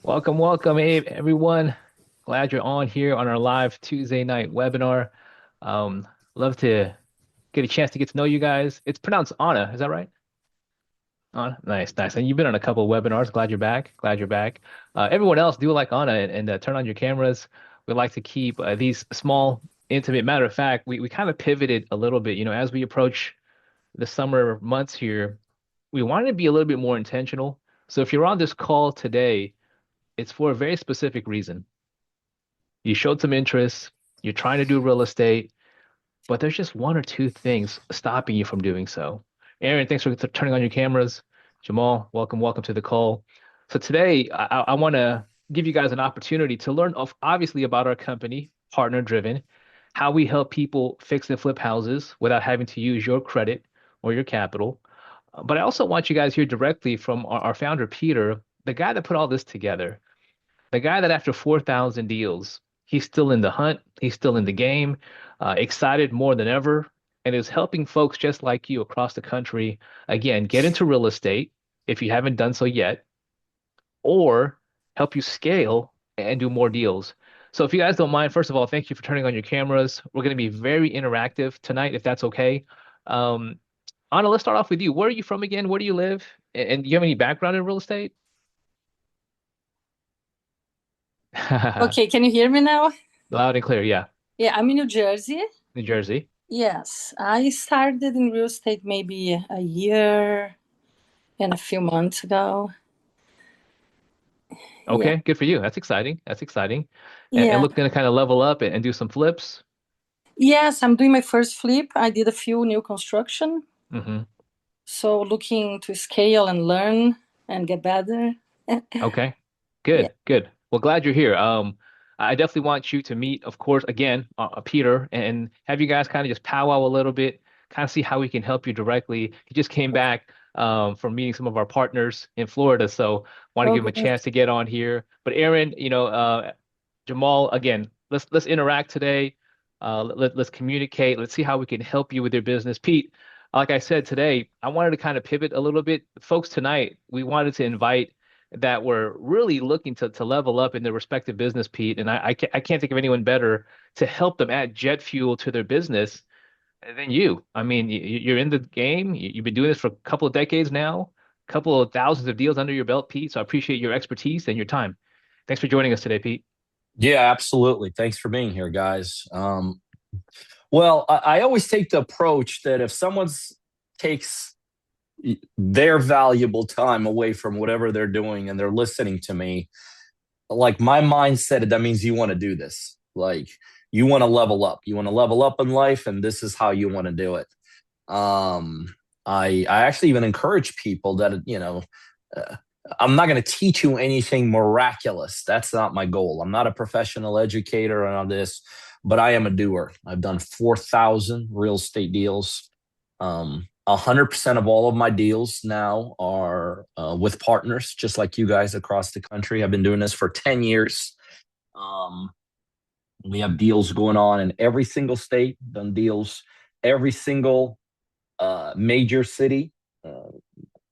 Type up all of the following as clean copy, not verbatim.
Welcome, welcome, hey, everyone. Glad you're on here on our live Tuesday night webinar. Um, Love to get a chance to get to know you guys. It's pronounced Anna, is that right? Anna, nice, nice. And you've been on a couple of webinars. Glad you're back. Glad you're back. Everyone else, do like Anna and turn on your cameras. We like to keep these small, intimate. Matter of fact, we kind of pivoted a little bit. As we approach the summer months here, we wanted to be a little bit more intentional. So if you're on this call today, it's for a very specific reason. You showed some interest, you're trying to do real estate, but there's just one or two things stopping you from doing so. Aaron, thanks for turning on your cameras. Jamal, welcome, welcome to the call. So today, I want to give you guys an opportunity to learn obviously about our company, Partner Driven, how we help people fix and flip houses without having to use your credit or your capital. But I also want you guys to hear directly from our founder, Peter, the guy that put all this together. The guy that after 4,000 deals, he's still in the hunt, he's still in the game, excited more than ever, and is helping folks just like you across the country, again, get into real estate if you haven't done so yet, or help you scale and do more deals. So if you guys don't mind, first of all, thank you for turning on your cameras. We're going to be very interactive tonight, if that's okay. Um, Anna, let's start off with you. Where are you from again? Where do you live? And do you have any background in real estate? Okay, can you hear me now? Loud and clear, yeah. Yeah, I'm in New Jersey. New Jersey. Yes, I started in real estate maybe a year and a few months ago. Yeah, Okay, good for you. That's exciting. That's exciting. And yeah. looking to kind of level up and do some flips. Yes, I'm doing my first flip. I did a few new construction. Hmm. So looking to scale and learn and get better. Okay, Yeah. good, good. Well, glad you're here. I definitely want you to meet, of course, again, Peter, and have you guys kind of just powwow a little bit, kind of see how we can help you directly. He just came back from meeting some of our partners in Florida, so want to give him a Okay. chance to get on here. But Aaron, Jamal, again, let's interact today. Let's communicate. Let's see how we can help you with your business. Pete, like I said today, I wanted to kind of pivot a little bit. Folks, tonight we wanted to invite that were really looking to level up in their respective business, Pete. And I can't think of anyone better to help them add jet fuel to their business than you. I mean, you're in the game. You've been doing this for a couple of decades now, a couple of thousands of deals under your belt, Pete. So I appreciate your expertise and your time. Thanks for joining us today, Pete. Yeah, absolutely. Thanks for being here, guys. I always take the approach that if someone's takes their valuable time away from whatever they're doing and they're listening to me, like my mindset, that means you want to do this. Like you want to level up. You want to level up in life, and this is how you want to do it. Um, I actually even encourage people that uh, I'm not going to teach you anything miraculous. That's not my goal. I'm not a professional educator on this, but I am a doer. I've done 4,000 real estate deals. 100% of all of my deals now are with partners, just like you guys across the country. I've been doing this for 10 years. Um, we have deals going on in every single state, done deals every single major city, uh,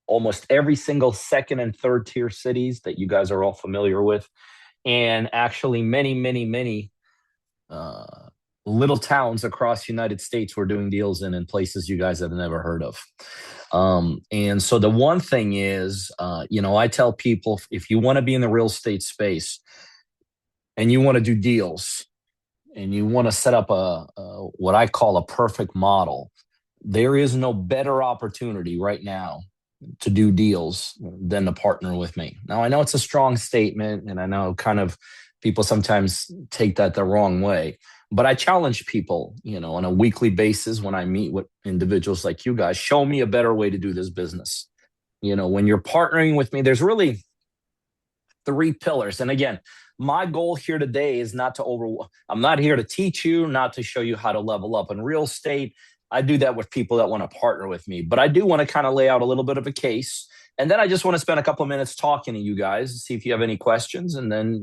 almost every single second and third tier cities that you guys are all familiar with, and actually many, many, many uh, little towns across the United States we're doing deals in places you guys have never heard of. And so the one thing is, I tell people if you want to be in the real estate space and you want to do deals and you want to set up a what I call a perfect model, there is no better opportunity right now to do deals than to partner with me. Now, I know it's a strong statement, and I know kind of people sometimes take that the wrong way, but I challenge people, on a weekly basis when I meet with individuals like you guys, show me a better way to do this business. When you're partnering with me, there's really three pillars. And again, my goal here today is not to I'm not here to teach you, not to show you how to level up in real estate. I do that with people that want to partner with me, but I do want to kind of lay out a little bit of a case. And then I just want to spend a couple of minutes talking to you guys, see if you have any questions, and then,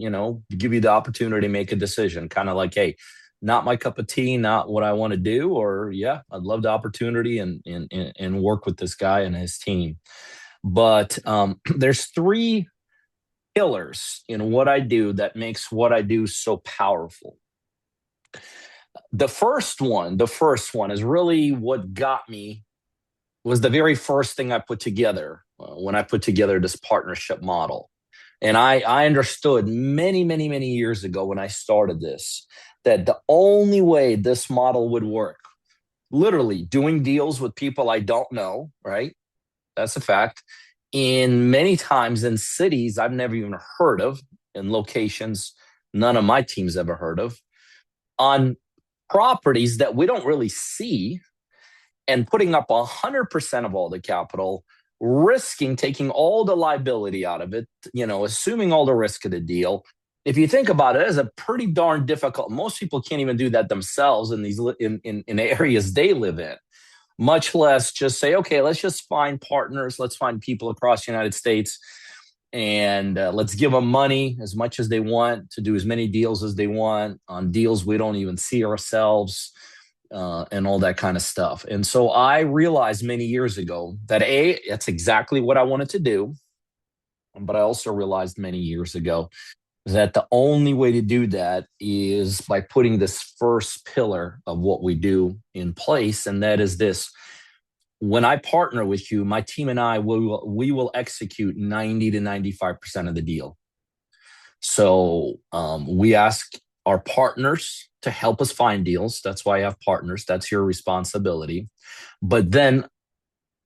give you the opportunity to make a decision. Kind of like, hey, not my cup of tea, not what I want to do, or yeah, I'd love the opportunity and work with this guy and his team. But there's three pillars in what I do that makes what I do so powerful. The first one is really what got me, was the very first thing I put together when I put together this partnership model. And I understood many, many, many years ago when I started this, that the only way this model would work, literally doing deals with people I don't know, right? That's a fact. In many times in cities I've never even heard of, in locations none of my teams ever heard of, on properties that we don't really see, and putting up 100% of all the capital, risking taking all the liability out of it, assuming all the risk of the deal. If you think about it, it's a pretty darn difficult. Most people can't even do that themselves in these in areas they live in, much less just say, okay, let's just find partners, let's find people across the United States, and let's give them money as much as they want to do as many deals as they want on deals we don't even see ourselves, and all that kind of stuff. And so I realized many years ago that that's exactly what I wanted to do. But I also realized many years ago that the only way to do that is by putting this first pillar of what we do in place. And that is this: when I partner with you, my team and I we will execute 90 to 95% of the deal. So we ask our partners to help us find deals. That's why I have partners. That's your responsibility. But then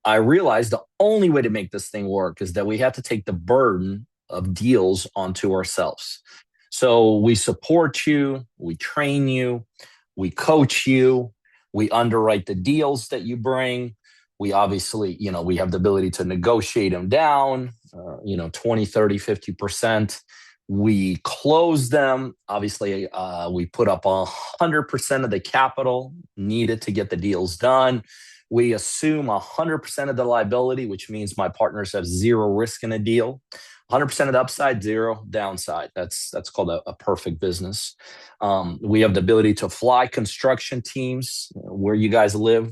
I realized the only way to make this thing work is that we have to take the burden of deals onto ourselves. So we support you, we train you, we coach you, we underwrite the deals that you bring. We obviously, we have the ability to negotiate them down, 20, 30, 50%. We close them. Obviously, we put up 100% of the capital needed to get the deals done. We assume 100% of the liability, which means my partners have zero risk in a deal. 100% of the upside, zero downside. That's called a perfect business. We have the ability to fly construction teams where you guys live,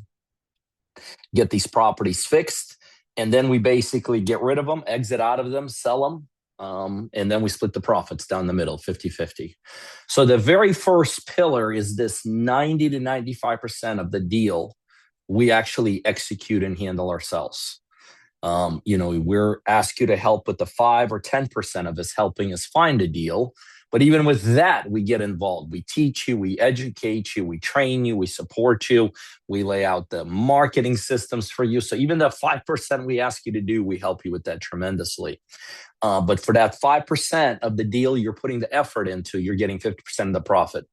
get these properties fixed, and then we basically get rid of them, exit out of them, sell them. And then we split the profits down the middle, 50-50. So the very first pillar is this: 90 to 95% of the deal we actually execute and handle ourselves. We're asked you to help with the 5 or 10% of us helping us find a deal. But even with that, we get involved. We teach you, we educate you, we train you, we support you, we lay out the marketing systems for you. So even the 5% we ask you to do, we help you with that tremendously. But for that 5% of the deal you're putting the effort into, you're getting 50% of the profit.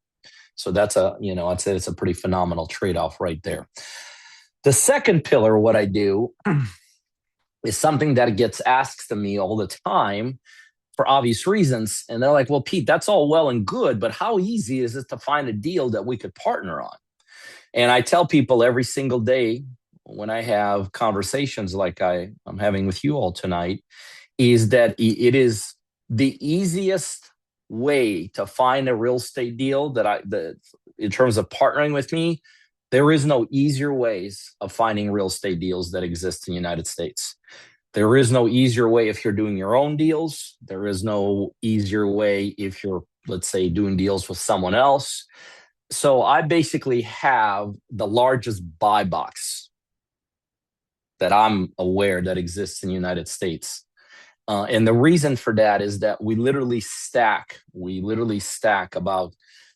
So that's I'd say it's a pretty phenomenal trade-off right there. The second pillar, what I do, is something that gets asked of me all the time for obvious reasons. And they're like, well, Pete, that's all well and good, but how easy is it to find a deal that we could partner on? And I tell people every single day when I have conversations like I'm having with you all tonight, is that it is the easiest way to find a real estate deal that in terms of partnering with me. There is no easier ways of finding real estate deals that exist in the United States. There is no easier way if you're doing your own deals. There is no easier way if you're, let's say, doing deals with someone else. So I basically have the largest buy box that I'm aware that exists in the United States. And the reason for that is that we literally stack about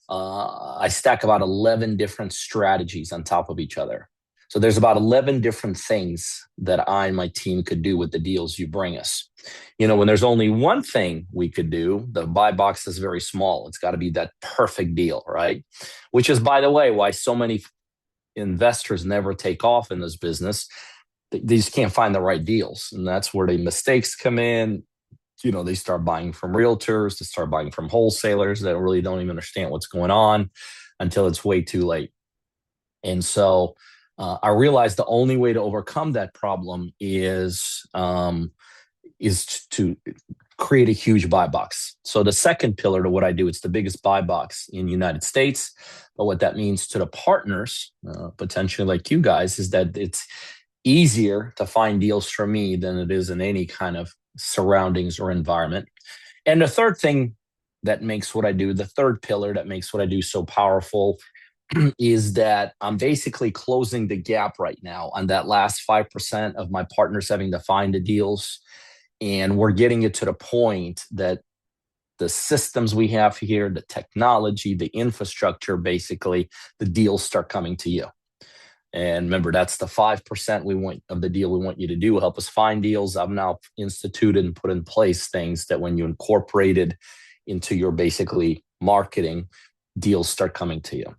I stack about 11 different strategies on top of each other. So there's about 11 different things that I and my team could do with the deals you bring us. When there's only one thing we could do, the buy box is very small. It's got to be that perfect deal, right? Which is, by the way, why so many investors never take off in this business. They just can't find the right deals. And that's where the mistakes come in. They start buying from realtors, they start buying from wholesalers that really don't even understand what's going on until it's way too late. And so I realized the only way to overcome that problem is to create a huge buy box. So the second pillar to what I do, it's the biggest buy box in the United States. But what that means to the partners, potentially like you guys, is that it's easier to find deals for me than it is in any kind of surroundings or environment. And the third thing that makes what I do, the third pillar that makes what I do so powerful, is that I'm basically closing the gap right now on that last 5% of my partners having to find the deals. And we're getting it to the point that the systems we have here, the technology, the infrastructure, basically, the deals start coming to you. And remember, that's the 5% we want of the deal we want you to do. Help us find deals. I've now instituted and put in place things that when you incorporated into your basically marketing, deals start coming to you.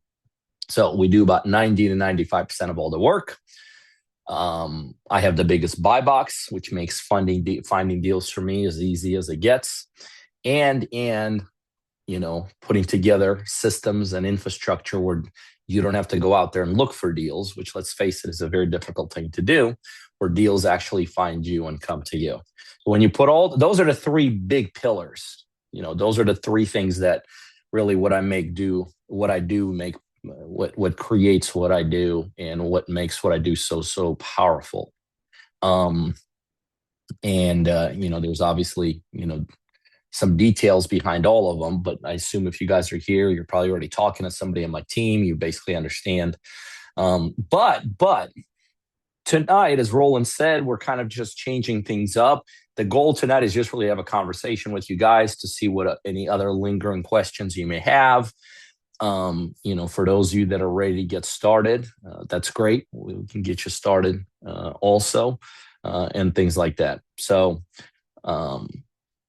So we do about 90 to 95% of all the work. I have the biggest buy box, which makes finding deals for me as easy as it gets. And putting together systems and infrastructure where you don't have to go out there and look for deals, which, let's face it, is a very difficult thing to do, where deals actually find you and come to you. When you put all those are the three big pillars. Those are the three things that really what creates what I do and what makes what I do so powerful. There's obviously some details behind all of them, but I assume if you guys are here, you're probably already talking to somebody on my team. You basically understand. But tonight, as Roland said, we're kind of just changing things up. The goal tonight is just really have a conversation with you guys to see what any other lingering questions you may have. For those of you that are ready to get started, that's great. We can get you started also, and things like that. So,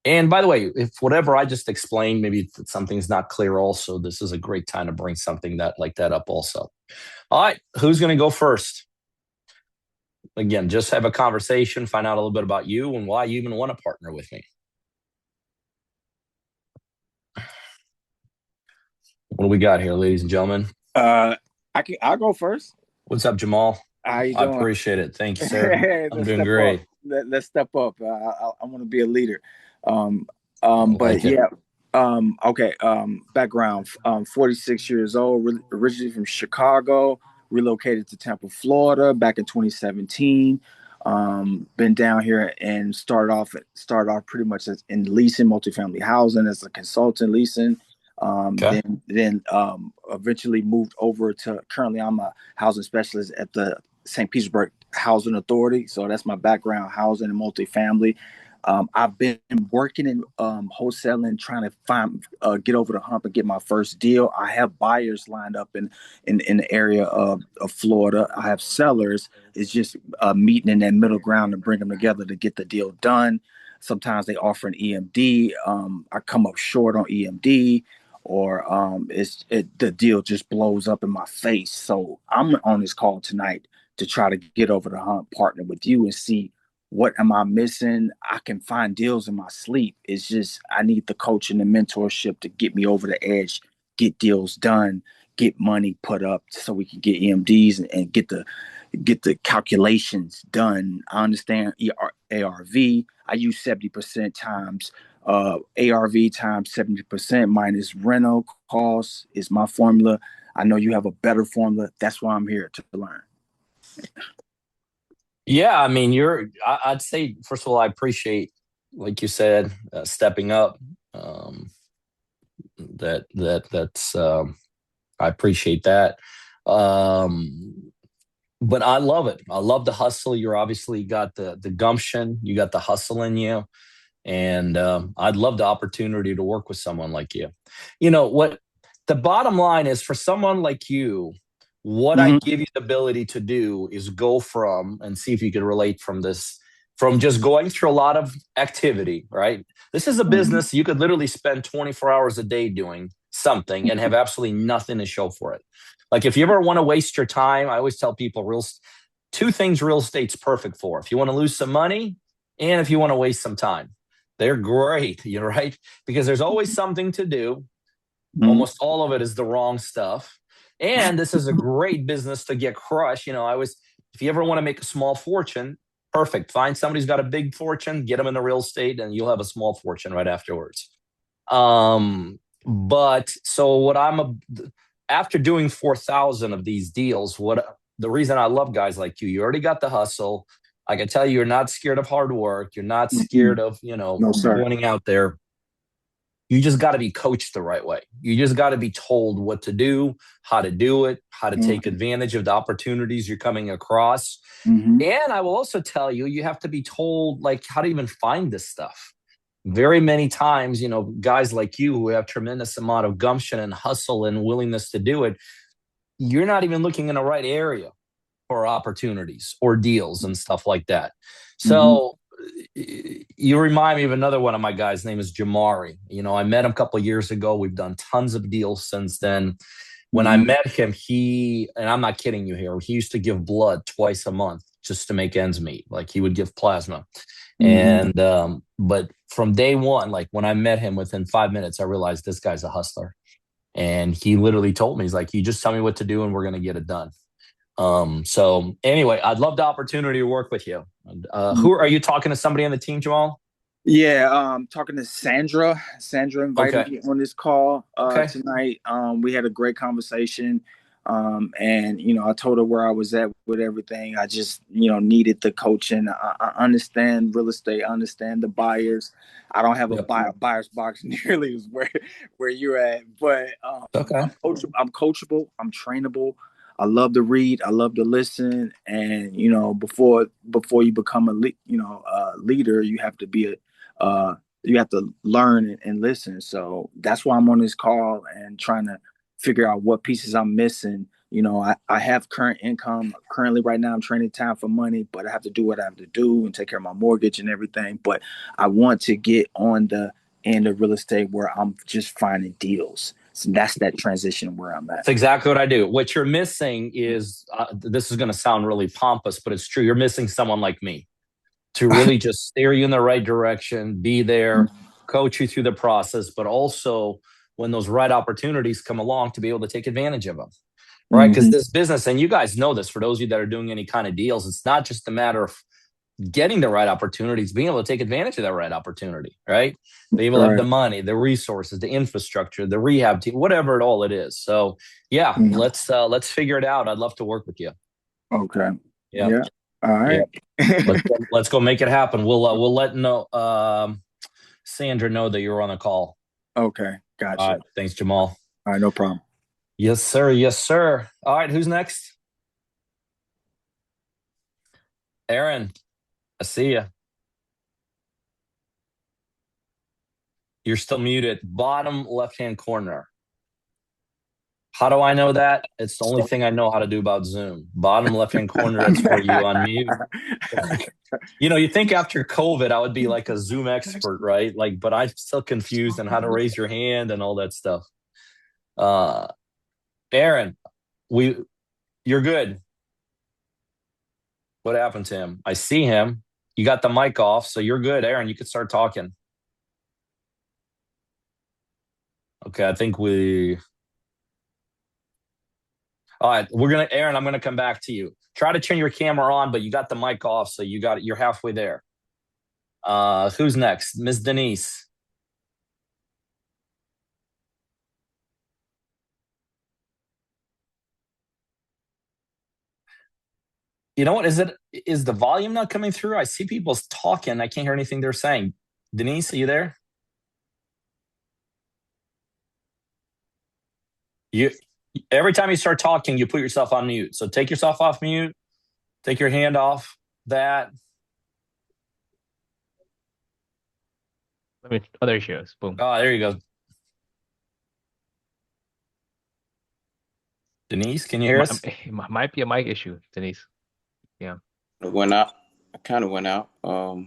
and by the way, if whatever I just explained, maybe something's not clear also, this is a great time to bring something like that up also. All right, who's going to go first? Again, just have a conversation, find out a little bit about you and why you even want to partner with me. What do we got here, ladies and gentlemen? I'll go first. What's up, Jamal? How you I doing? appreciate it. Thank you, sir. I'm doing great. Let's step up. I want to be a leader. Okay. Background. 46 years old. Originally from Chicago. Relocated to Tampa, Florida, back in 2017. Been down here and started off pretty much in leasing, multifamily housing as a consultant leasing. Okay. Then eventually moved over to, currently I'm a housing specialist at the St. Petersburg Housing Authority. So that's my background, housing and multifamily. I've been working in wholesaling, trying to get over the hump and get my first deal. I have buyers lined up in the area of Florida. I have sellers. It's just meeting in that middle ground to bring them together to get the deal done. Sometimes they offer an EMD. I come up short on EMD, or the deal just blows up in my face. So I'm on this call tonight to try to get over the hump, partner with you, and see what am I missing. I can find deals in my sleep. It's just I need the coaching and mentorship to get me over the edge, get deals done, get money put up so we can get EMDs and get the calculations done. I understand ARV. I use 70% times ARV times 70% minus rental costs is my formula. I know you have a better formula. That's why I'm here to learn. Yeah, I mean, I'd say, first of all, I appreciate, like you said, stepping up. That's I appreciate that. But I love it. I love the hustle. You're obviously got the gumption. You got the hustle in you. And I'd love the opportunity to work with someone like you. What the bottom line is for someone like you, what I give you the ability to do is go from, and see if you can relate from this, from just going through a lot of activity, right? This is a business you could literally spend 24 hours a day doing something and have absolutely nothing to show for it. Like if you ever want to waste your time, I always tell people two things real estate's perfect for. If you want to lose some money and if you want to waste some time. They're great, you're right? Because there's always something to do. Almost all of it is the wrong stuff. And this is a great business to get crushed. If you ever want to make a small fortune, perfect. Find somebody who's got a big fortune, get them into real estate, and you'll have a small fortune right afterwards. But so after doing 4,000 of these deals, the reason I love guys like you already got the hustle. I can tell you're not scared of hard work. You're not scared of, No, sir. going out there You just got to be coached the right way. You just got to be told what to do, how to do it, how to take advantage of the opportunities you're coming across. And I will also tell you, you have to be told like how to even find this stuff. Very many times, guys like you who have tremendous amount of gumption and hustle and willingness to do it, you're not even looking in the right area for opportunities or deals and stuff like that. So you remind me of another one of my guys. His name is Jamari. I met him a couple of years ago. We've done tons of deals since then. When I met him, and I'm not kidding you here, he used to give blood twice a month just to make ends meet. Like he would give plasma. And but from day one, like when I met him, within 5 minutes, I realized this guy's a hustler. And he literally told me, he's like, you just tell me what to do and we're going to get it done. So anyway, I'd love the opportunity to work with you. Who are you talking to? Somebody on the team, Jamal? Yeah, talking to Sandra. Sandra invited me on this call tonight. We had a great conversation. And I told her where I was at with everything. I just needed the coaching. I understand real estate, I understand the buyers. I don't have a buyer's box nearly as where you're at, but I'm coachable, I'm trainable. I love to read, I love to listen, and before you become a leader, you have to be you have to learn and listen. So that's why I'm on this call and trying to figure out what pieces I'm missing. I have current income. Currently, right now, I'm trading time for money, but I have to do what I have to do and take care of my mortgage and everything. But I want to get on the end of real estate where I'm just finding deals. So that's that transition where I'm at. That's exactly what I do. What you're missing is, this is going to sound really pompous, but it's true. You're missing someone like me to really just steer you in the right direction, be there, coach you through the process, but also when those right opportunities come along to be able to take advantage of them, right? Because this business, and you guys know this, for those of you that are doing any kind of deals, it's not just a matter of getting the right opportunities, being able to take advantage of that right opportunity, right? Being able to have the money, the resources, the infrastructure, the rehab team, whatever it is. So yeah, let's figure it out. I'd love to work with you. Okay. Yeah. All right. Yeah. Let's go make it happen. We'll let Sandra know that you're on the call. Okay. Gotcha. All right. Thanks, Jamal. All right. No problem. Yes, sir. Yes, sir. All right. Who's next? Aaron, I see you. You're still muted. Bottom left-hand corner. How do I know that? It's the only thing I know how to do about Zoom. Bottom left-hand corner, that's where you unmute. You think after COVID, I would be like a Zoom expert, right? But I'm still confused on how to raise your hand and all that stuff. Aaron, you're good. What happened to him? I see him. You got the mic off, so you're good. Aaron, you can start talking. Okay, I think all right, Aaron, I'm gonna come back to you. Try to turn your camera on, but you got the mic off, so you're halfway there. Who's next? Miss Denise. You know what? Is the volume not coming through? I see people talking. I can't hear anything they're saying. Denise, are you there? Every time you start talking, you put yourself on mute. So take yourself off mute. Take your hand off that. There she goes. Boom. Oh, there you go. Denise, can you hear us? It might be a mic issue, Denise. Yeah. It went out. I kind of went out. All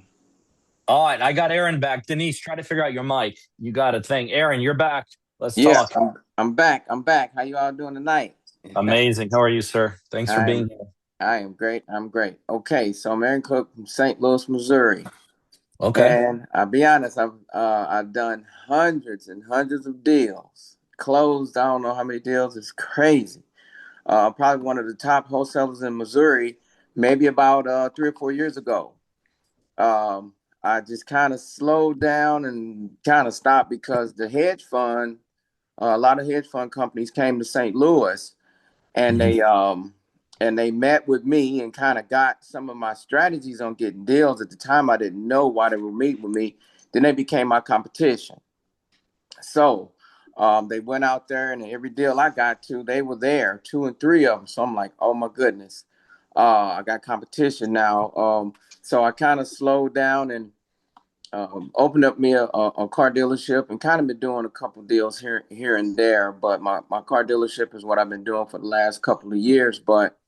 right, I got Aaron back. Denise, try to figure out your mic. You got a thing. Aaron, you're back. Let's talk. I'm back. How you all doing tonight? Amazing. How are you, sir? Thanks for being here. I am great. I'm great. Okay, so I'm Aaron Cook from St. Louis, Missouri. Okay. And I'll be honest, I've done hundreds and hundreds of deals. Closed, I don't know how many deals. It's crazy. Probably one of the top wholesalers in Missouri, maybe about 3 or 4 years ago. I just kind of slowed down and kind of stopped because the hedge fund, a lot of hedge fund companies came to St. Louis, and they met with me and kind of got some of my strategies on getting deals. At the time, I didn't know why they were meeting with me. Then they became my competition. So they went out there, and every deal I got to, they were there, 2 and 3 of them. So I'm like, oh my goodness, I got competition now. So I kind of slowed down and opened up me a car dealership, and kind of been doing a couple deals here and there. But my car dealership is what I've been doing for the last couple of years. But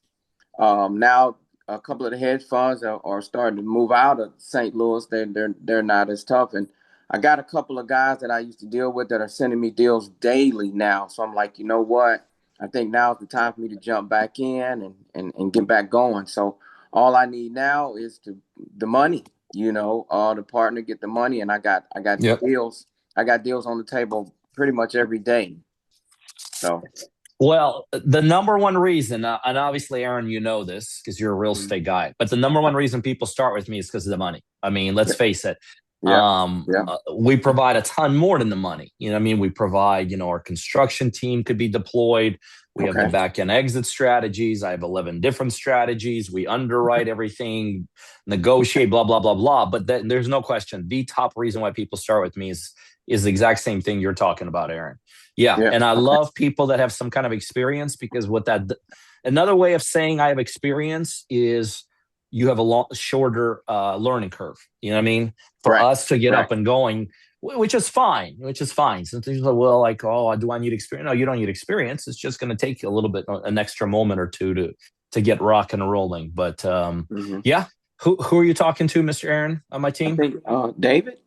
now a couple of the hedge funds are starting to move out of St. Louis. They're not as tough, and I got a couple of guys that I used to deal with that are sending me deals daily now. So I'm like, you know what? I think now's the time for me to jump back in and get back going. So all I need now is the money. The partner get the money, and I got Yep. deals. I got deals on the table pretty much every day. So. Well, the number one reason, and obviously, Aaron, you know this because you're a real estate guy, but the number one reason people start with me is because of the money. I mean, let's face it. Yeah. We provide a ton more than the money. We provide, our construction team could be deployed. We have the back end exit strategies. I have 11 different strategies. We underwrite everything, negotiate, blah, blah, blah, blah. But there's no question. The top reason why people start with me is the exact same thing you're talking about, Aaron. Yeah. And I love people that have some kind of experience, because another way of saying I have experience is you have a shorter learning curve. You know what I mean? For us to get up and going, which is fine. Some things are oh, do I need experience? No, you don't need experience. It's just going to take you a little bit, an extra moment or two to get rocking and rolling. But yeah, who are you talking to, Mr. Aaron, on my team? I think, David.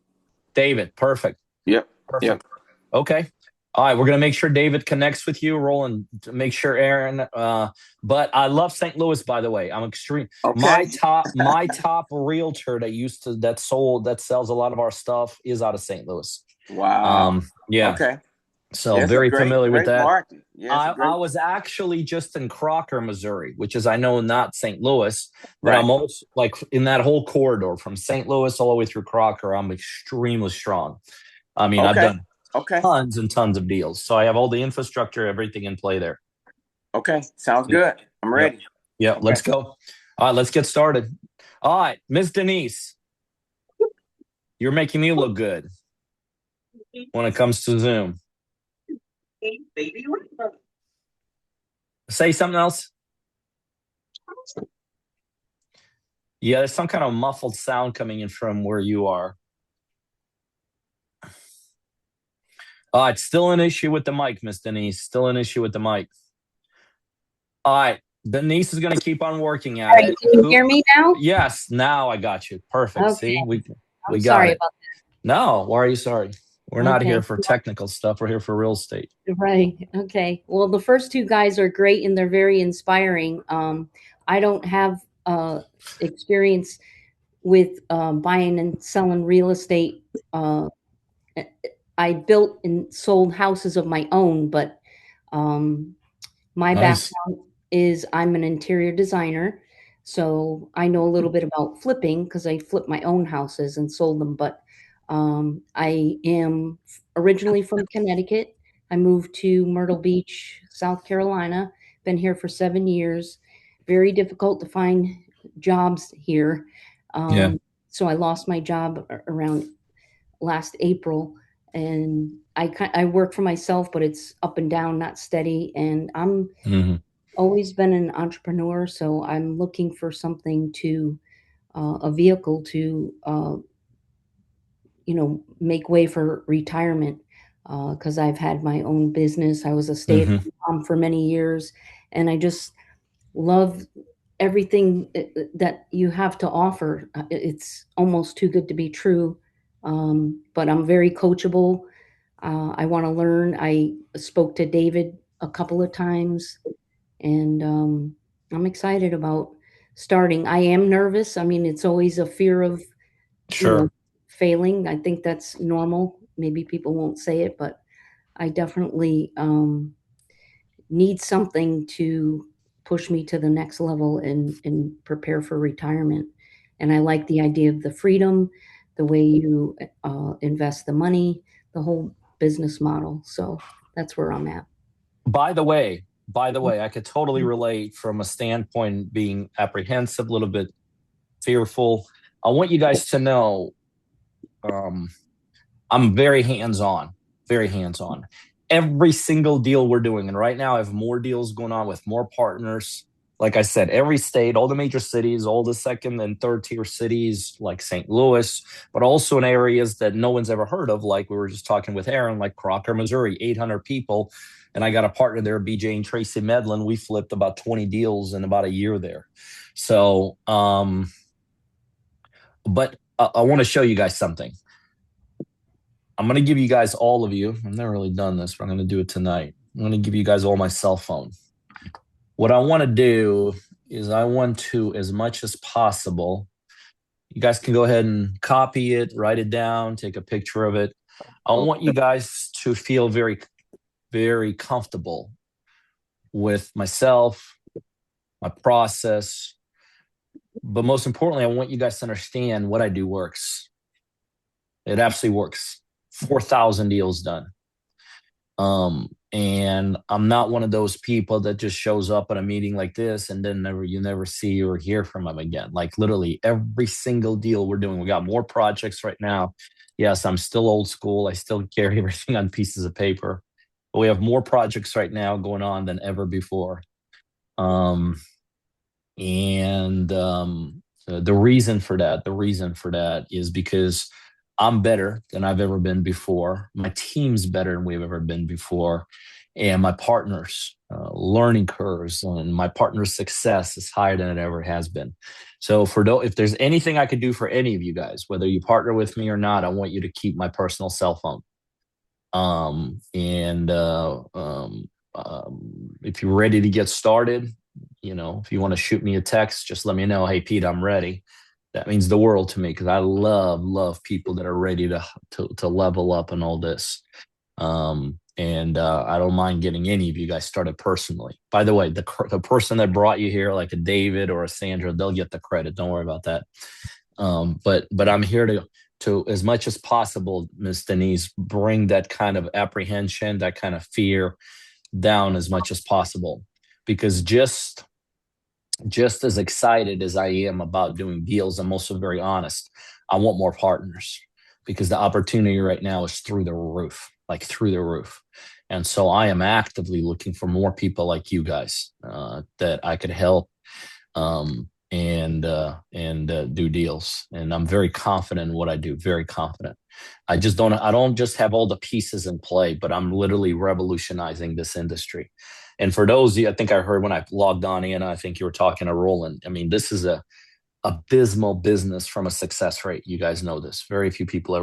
David, perfect. Yep. Perfect. Yep. Okay. All right, we're going to make sure David connects with you, Roland, to make sure Aaron. But I love St. Louis, by the way. I'm extreme. Okay. My top realtor that sells a lot of our stuff is out of St. Louis. Wow. Yeah. Okay. So very familiar with that. Yeah, I was actually just in Crocker, Missouri, which is, I know, not St. Louis, but I'm also in that whole corridor from St. Louis all the way through Crocker. I'm extremely strong. I mean, I've done tons and tons of deals. So I have all the infrastructure, everything in play there. Okay. Sounds good. I'm ready. Yeah. Okay. Let's go. All right. Let's get started. All right. Ms. Denise, you're making me look good when it comes to Zoom. Say something else. Yeah. There's some kind of muffled sound coming in from where you are. It's still an issue with the mic, Miss Denise. Still an issue with the mic. All right. Denise is going to keep on working at it. Can you hear me now? Yes. Now I got you. Perfect. Okay. See, we got sorry it. About that. No, why are you sorry? We're not here for technical stuff. We're here for real estate. Right. Okay. Well, the first two guys are great and they're very inspiring. I don't have experience with buying and selling real estate. I built and sold houses of my own, but my background is I'm an interior designer. So I know a little bit about flipping because I flipped my own houses and sold them. But I am originally from Connecticut. I moved to Myrtle Beach, South Carolina. Been here for 7 years. Very difficult to find jobs here. So I lost my job around last April. And I work for myself, but it's up and down, not steady. And I'm always been an entrepreneur, so I'm looking for something a vehicle to, make way for retirement. Because I've had my own business. I was a stay-at-home mom for many years, and I just love everything that you have to offer. It's almost too good to be true. But I'm very coachable. I want to learn. I spoke to David a couple of times, and I'm excited about starting. I am nervous. I mean, it's always a fear of failing. I think that's normal. Maybe people won't say it, but I definitely need something to push me to the next level and prepare for retirement. And I like the idea of the freedom, the way you invest the money, the whole business model. So that's where I'm at. By the way, I could totally relate from a standpoint being apprehensive, a little bit fearful. I want you guys to know I'm very hands-on. very hands-on. Every single deal we're doing, and right now I have more deals going on with more partners. Like I said, every state, all the major cities, all the second and third tier cities like St. Louis, but also in areas that no one's ever heard of, like we were just talking with Aaron, like Crocker, Missouri, 800 people. And I got a partner there, BJ and Tracy Medlin. We flipped about 20 deals in about a year there. So, but I want to show you guys something. I'm going to give you guys, all of you, I've never really done this, but I'm going to do it tonight. I'm going to give you guys all my cell phone. What I want to do is I want to, as much as possible, you guys can go ahead and copy it, write it down, take a picture of it. I want you guys to feel very, very comfortable with myself, my process. But most importantly, I want you guys to understand what I do works. It absolutely works. 4,000 deals done. And I'm not one of those people that just shows up at a meeting like this and then you never see or hear from them again. Like literally every single deal we're doing, we got more projects right now. Yes, I'm still old school. I still carry everything on pieces of paper, but we have more projects right now going on than ever before. The reason for that is because I'm better than I've ever been before. My team's better than we've ever been before. And my partner's learning curves and my partner's success is higher than it ever has been. So if there's anything I could do for any of you guys, whether you partner with me or not, I want you to keep my personal cell phone. If you're ready to get started, if you want to shoot me a text, just let me know. Hey, Pete, I'm ready. That means the world to me because I love people that are ready to level up and all this. I don't mind getting any of you guys started personally. By the way, the person that brought you here, like a David or a Sandra, they'll get the credit. Don't worry about that. But I'm here to as much as possible, Miss Denise, bring that kind of apprehension, that kind of fear down as much as possible. Because just as excited as I am about doing deals, I'm also very honest. I want more partners because the opportunity right now is through the roof. And so I am actively looking for more people like you guys that I could help and do deals. And I'm very confident in what I do, very confident. I don't just have all the pieces in play, but I'm literally revolutionizing this industry. And for those of you, I think I heard when I logged on in, I think you were talking to Roland. I mean, this is a abysmal business from a success rate. You guys know this. Very few people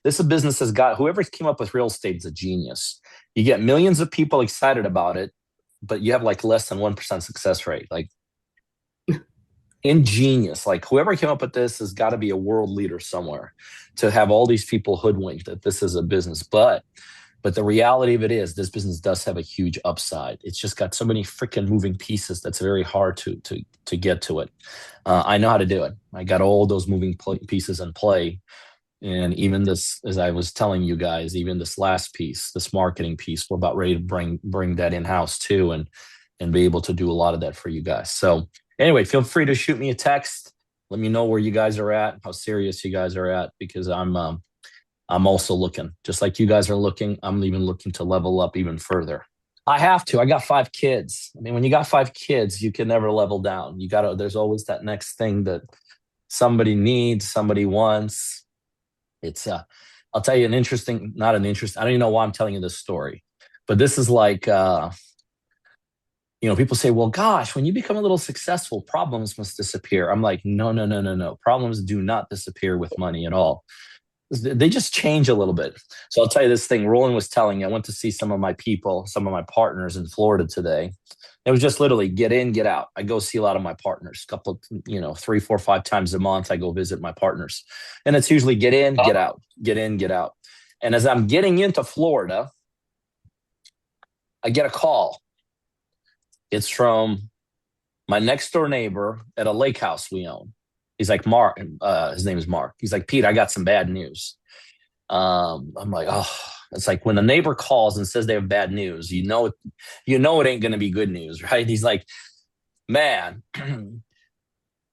this is a business whoever came up with real estate is a genius. You get millions of people excited about it, but you have like less than 1% success rate. Like ingenious. Like whoever came up with this has got to be a world leader somewhere to have all these people hoodwinked that this is a business. But the reality of it is this business does have a huge upside. It's just got so many freaking moving pieces that's very hard to get to it. I know how to do it. I got all those moving pieces in play. And even this, as I was telling you guys, even this last piece, this marketing piece, we're about ready to bring that in-house too and be able to do a lot of that for you guys. So anyway, feel free to shoot me a text. Let me know where you guys are at, how serious you guys are at, because I'm also looking, just like you guys are looking. I'm even looking to level up even further. I have to. I got 5 kids. I mean, when you got 5 kids, you can never level down. There's always that next thing that somebody needs, somebody wants. I'll tell you I don't even know why I'm telling you this story, but this is like, people say, well, gosh, when you become a little successful, problems must disappear. I'm like, no. Problems do not disappear with money at all. They just change a little bit. So I'll tell you this thing. Roland was telling me, I went to see some of my partners in Florida today. It was just literally get in, get out. I go see a lot of my partners, 3, 4, 5 times a month. I go visit my partners. And it's usually get in, get out, get in, get out. And as I'm getting into Florida, I get a call. It's from my next door neighbor at a lake house we own. He's like, Mark, his name is Mark. He's like, Pete, I got some bad news. I'm like, oh, it's like when a neighbor calls and says they have bad news, you know it ain't going to be good news, right? He's like, man,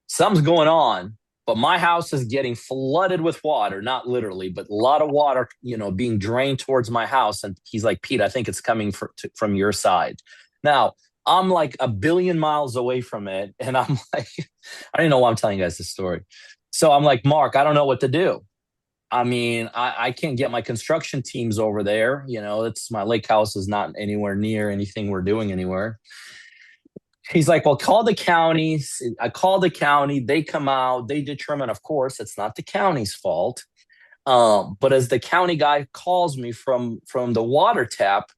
something's going on but my house is getting flooded with water, not literally, but a lot of water, being drained towards my house. And he's like, Pete, I think it's coming from your side. Now, I'm like a billion miles away from it. And I'm like, I don't even know why I'm telling you guys this story. So I'm like, Mark, I don't know what to do. I mean, I can't get my construction teams over there. It's my lake house is not anywhere near anything we're doing anywhere. He's like, well, call the county. I call the county. They come out. They determine, of course, it's not the county's fault. But as the county guy calls me from the water tap,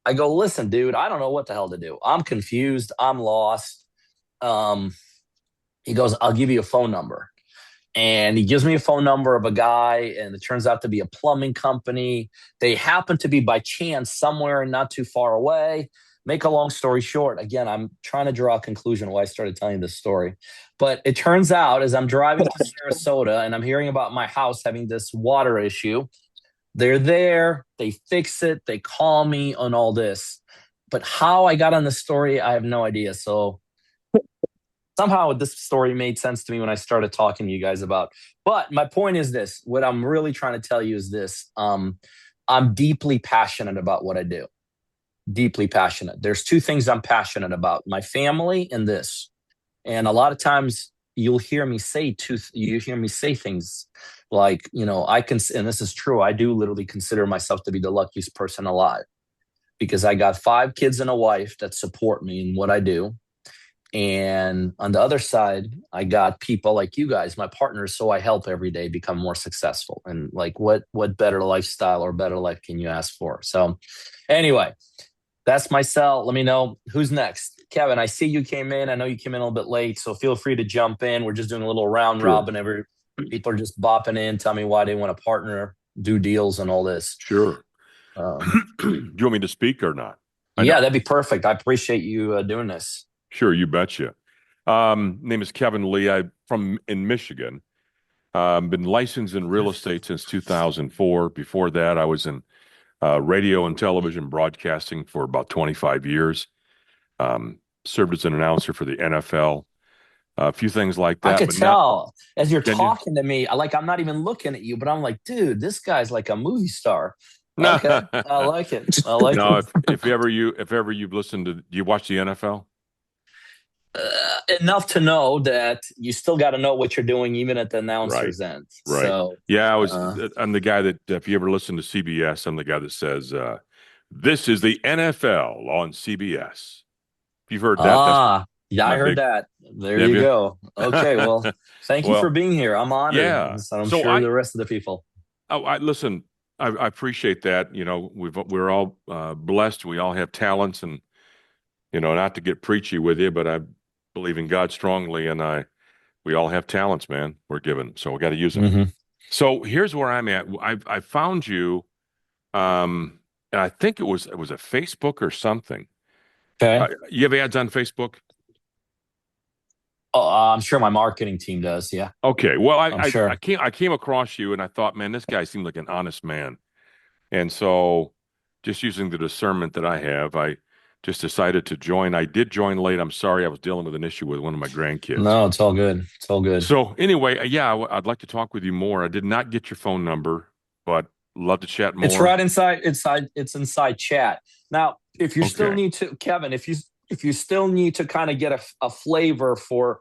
I go, listen, dude, I don't know what the hell to do. I'm confused. I'm lost. He goes, I'll give you a phone number. And he gives me a phone number of a guy, and it turns out to be a plumbing company. They happen to be by chance somewhere not too far away. Make a long story short, again, I'm trying to draw a conclusion why I started telling you this story. But it turns out as I'm driving to Sarasota and I'm hearing about my house having this water issue, they're there, they fix it, they call me on all this. But how I got on the story, I have no idea. So somehow this story made sense to me when I started talking to you guys about. But my point is this: what I'm really trying to tell you is this: I'm deeply passionate about what I do. Deeply passionate. There's two things I'm passionate about: my family and this. And a lot of times you hear me say things like, I can, and this is true. I do literally consider myself to be the luckiest person alive because I got 5 kids and a wife that support me in what I do. And on the other side, I got people like you guys, my partners, so I help every day become more successful. And like, what better lifestyle or better life can you ask for? So anyway, that's my cell. Let me know who's next. Kevin, I see you came in. I know you came in a little bit late, so feel free to jump in. We're just doing a little round robin. People are just bopping in, tell me why they want to partner, do deals and all this. Sure. Do you want me to speak or not? Yeah, that'd be perfect. I appreciate you doing this. Sure, you betcha. Name is Kevin Lee. I'm from in Michigan. Been licensed in real estate since 2004. Before that, I was in radio and television broadcasting for about 25 years. Served as an announcer for the NFL. A few things like that. I could tell as you're talking to me, like I'm not even looking at you, but I'm like, dude, this guy's like a movie star. Okay, I like it. I like it. If ever you've listened to, do you watch the NFL? Enough to know that you still got to know what you're doing, even at the announcer's end. Right. So, yeah, I'm the guy that, if you ever listen to CBS, I'm the guy that says, this is the NFL on CBS. If you've heard that. Yeah, I heard that. There you go. Okay, well, thank you for being here. I'm honored. Yeah. I'm sure the rest of the people. Listen, I appreciate that. We're all blessed. We all have talents, and not to get preachy with you, but I believe in God strongly, and we all have talents, man. We're given, so we got to use them. Mm-hmm. So here's where I'm at. I found you, and I think it was a Facebook or something. Okay. You have ads on Facebook? Oh, I'm sure my marketing team does. Yeah. Okay. Well, I sure. I came across you, and I thought, man, this guy seemed like an honest man, and so just using the discernment that I have, I just decided to join. I did join late. I'm sorry. I was dealing with an issue with one of my grandkids. No, it's all good. It's all good. So anyway, yeah, I'd like to talk with you more. I did not get your phone number, but love to chat more. It's right inside. It's inside chat. Now, if you still need to, Kevin, if you still need to kind of get a flavor for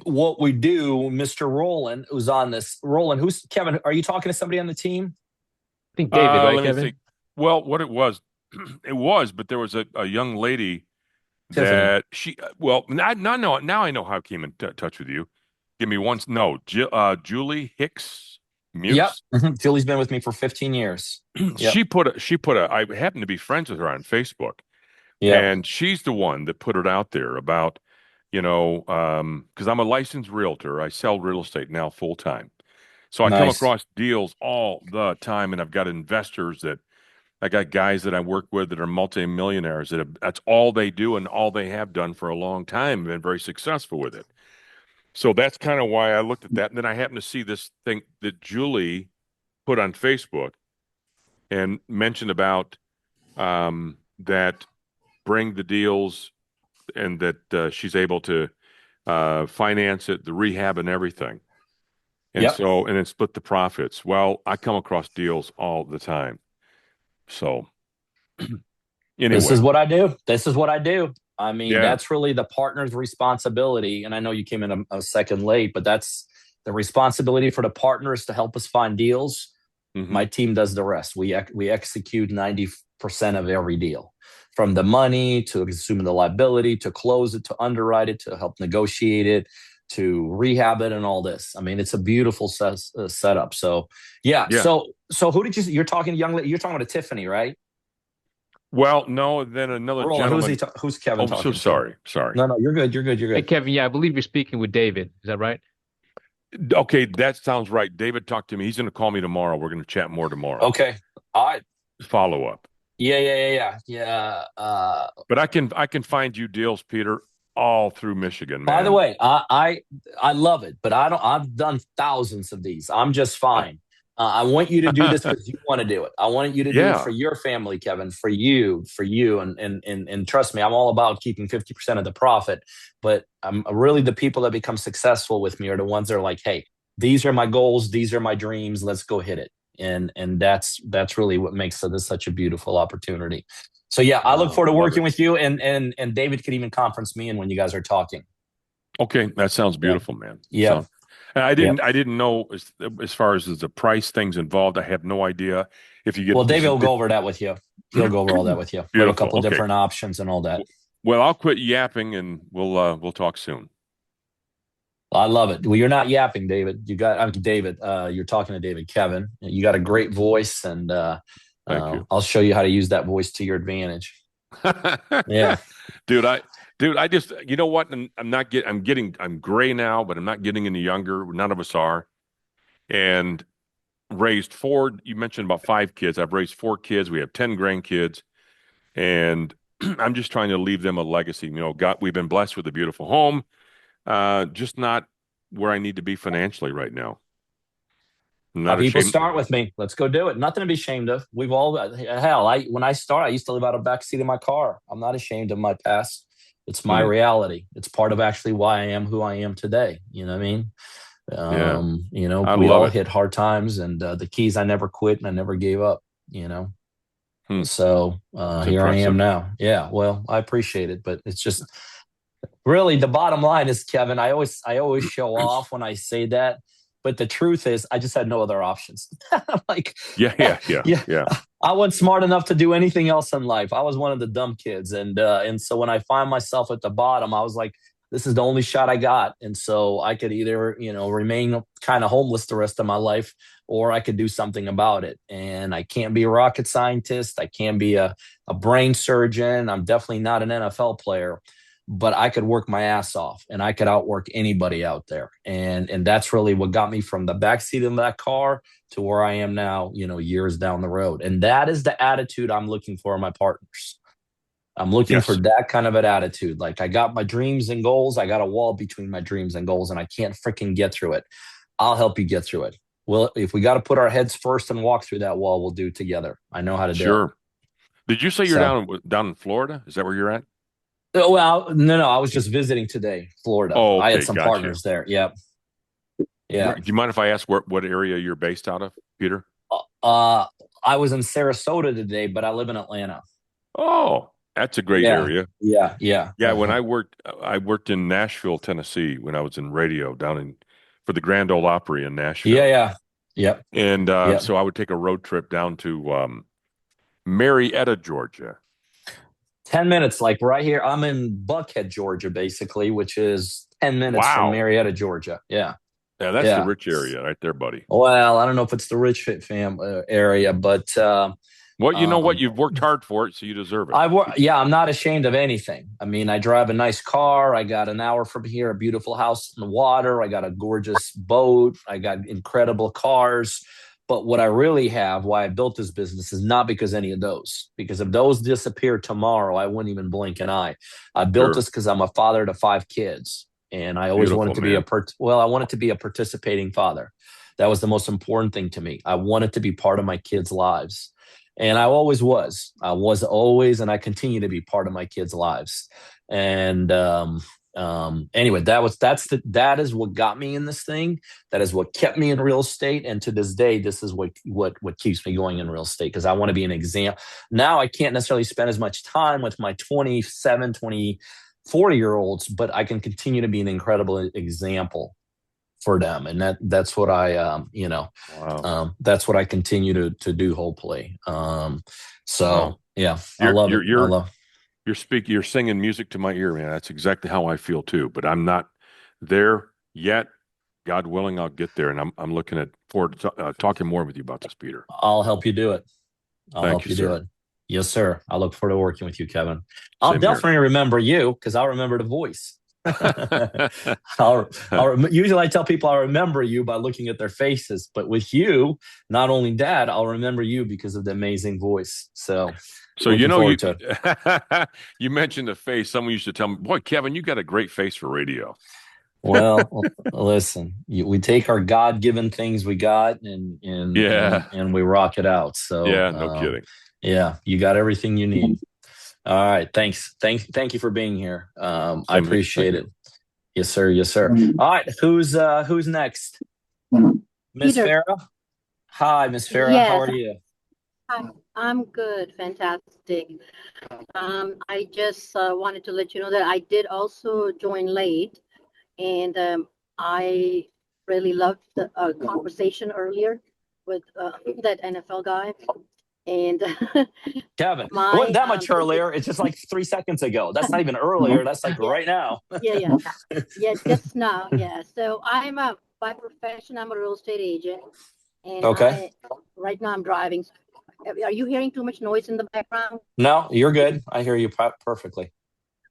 what we do, Mr. Roland, who's on this. Roland, who's Kevin? Are you talking to somebody on the team? I think David, right, Kevin? Think. Well, what it was, but there was a young lady Tiffany. now I know how I came in touch with you. Give me one. No, Julie Hicks. Muse? Yep. Mm-hmm. Julie's been with me for 15 years. Yep. She put I happen to be friends with her on Facebook. Yeah. And she's the one that put it out there about, because I'm a licensed realtor. I sell real estate now full time. So I come across deals all the time, and I've got investors I got guys that I work with that are multimillionaires that's all they do and all they have done for a long time and been very successful with it. So that's kind of why I looked at that. And then I happened to see this thing that Julie put on Facebook and mentioned about that bring the deals and that she's able to finance it, the rehab and everything. And Yep. so, and then split the profits. Well, I come across deals all the time. So This is anyway, what I do. This is what I do. I mean, yeah. that's really the partner's responsibility. And I know you came in a second late, but that's the responsibility for the partners to help us find deals. My team does the rest. We execute 90% of every deal, from the money to assuming the liability, to close it, to underwrite it, to help negotiate it, to rehab it, and all this. I mean, it's a beautiful setup. So yeah. So who did you're talking to, young lady? You're talking about Tiffany, right? Well, no, then another gentleman. Who's Kevin talking so sorry. Sorry. No, you're good. You're good. You're good. Hey, Kevin, yeah, I believe you're speaking with David. Is that right? Okay, that sounds right. David talked to me. He's going to call me tomorrow. We're going to chat more tomorrow. Okay. All right. Follow up. Yeah. But I can find you deals, Peter, all through Michigan, man. By the way, I love it, but I've done thousands of these. I'm just fine. I want you to do this because you want to do it. I want you to do it for your family, Kevin, for you, and trust me, I'm all about keeping 50% of the profit. But I'm really, the people that become successful with me are the ones that are like, hey, these are my goals, these are my dreams, let's go hit it. And that's really what makes this such a beautiful opportunity. So yeah, I look forward to working with you, and David could even conference me in when you guys are talking. Okay, that sounds beautiful, man. Yeah. I didn't know as far as the price things involved. I have no idea if you get. Well, David will go over that with you. He'll go over all that with you. We have a couple different options and all that. Well, I'll quit yapping, and we'll talk soon. I love it. Well, you're not yapping, David. David. You're talking to David. Kevin, you got a great voice, and thank you. I'll show you how to use that voice to your advantage. Yeah, dude. I just, you know what? I'm gray now, but I'm not getting any younger. None of us are. And raised four. You mentioned about 5 kids. I've raised 4 kids. We have 10 grandkids, and I'm just trying to leave them a legacy. We've been blessed with a beautiful home. Just not where I need to be financially right now. People start with me. Let's go do it. Nothing to be ashamed of. We've all, when I started, I used to live out of the back seat of my car. I'm not ashamed of my past. It's my reality. It's part of actually why I am who I am today. You know what I mean? We all hit hard times, and the keys, I never quit and I never gave up, So here I am now. Yeah. Well, I appreciate it, but it's just really the bottom line is, Kevin, I always show off when I say that. But the truth is, I just had no other options. Yeah. I wasn't smart enough to do anything else in life. I was one of the dumb kids, and so when I find myself at the bottom, I was like, this is the only shot I got. And so I could either, remain kind of homeless the rest of my life, or I could do something about it. And I can't be a rocket scientist. I can't be a brain surgeon. I'm definitely not an NFL player. But I could work my ass off, and I could outwork anybody out there. And that's really what got me from the backseat of that car to where I am now, years down the road. And that is the attitude I'm looking for in my partners. I'm looking for that kind of an attitude. Like, I got my dreams and goals. I got a wall between my dreams and goals, and I can't freaking get through it. I'll help you get through it. Well, if we got to put our heads first and walk through that wall, we'll do it together. I know how to do it. Sure. Did you say you're down in Florida? Is that where you're at? Well, no. I was just visiting today, Florida. Oh, okay, I had some partners there. Yep. Yeah. Do you mind if I ask what area you're based out of, Peter? I was in Sarasota today, but I live in Atlanta. Oh, that's a great area. Yeah. When I worked in Nashville, Tennessee, when I was in radio for the Grand Ole Opry in Nashville. Yeah. Yep. And so I would take a road trip down to Marietta, Georgia. 10 minutes, like right here. I'm in Buckhead, Georgia, basically, which is 10 minutes from Marietta, Georgia. Yeah. Yeah, that's the rich area right there, buddy. Well, I don't know if it's the rich area, but well, you know what? You've worked hard for it, so you deserve it. I'm not ashamed of anything. I mean, I drive a nice car. I got an hour from here, a beautiful house in the water. I got a gorgeous boat. I got incredible cars. But what I really have, why I built this business, is not because any of those. Because if those disappeared tomorrow, I wouldn't even blink an eye. I built this because I'm a father to 5 kids. And I always wanted to be I wanted to be a participating father. That was the most important thing to me. I wanted to be part of my kids' lives. And I always was. I was always, and I continue to be part of my kids' lives. And anyway, that is what got me in this thing. That is what kept me in real estate. And to this day, this is what keeps me going in real estate, because I want to be an example. Now I can't necessarily spend as much time with my 27, 40-year-olds, but I can continue to be an incredible example for them. And that's what I, that's what I continue to do, hopefully. So yeah, I love it. I love You're singing music to my ear, man. That's exactly how I feel too. But I'm not there yet. God willing, I'll get there, and I'm looking forward to talking more with you about this, Peter. I'll help you do it. Thank you, sir. do it. Yes, sir. I look forward to working with you, Kevin. I'll definitely remember you, because I'll remember the voice. Usually I tell people I remember you by looking at their faces, but with you, not only that, I'll remember you because of the amazing voice. So you mentioned the face. Someone used to tell me, "Boy, Kevin, you got a great face for radio." Well, listen, we take our God-given things we got and we rock it out. So yeah, no kidding. Yeah, you got everything you need. All right, thanks. Thank you for being here. I appreciate it. Yes, sir. Yes, sir. All right, who's next? Miss Farah. Hi, Miss Farah. Yes. How are you? Hi, I'm good. Fantastic. I just wanted to let you know that I did also join late, and I really loved the conversation earlier with that NFL guy. And Kevin, it wasn't that much earlier. It's just like 3 seconds ago. That's not even earlier. That's like right now. Yeah, just now. Yeah. So by profession, I'm a real estate agent. And right now I'm driving. Are you hearing too much noise in the background? No, you're good. I hear you perfectly.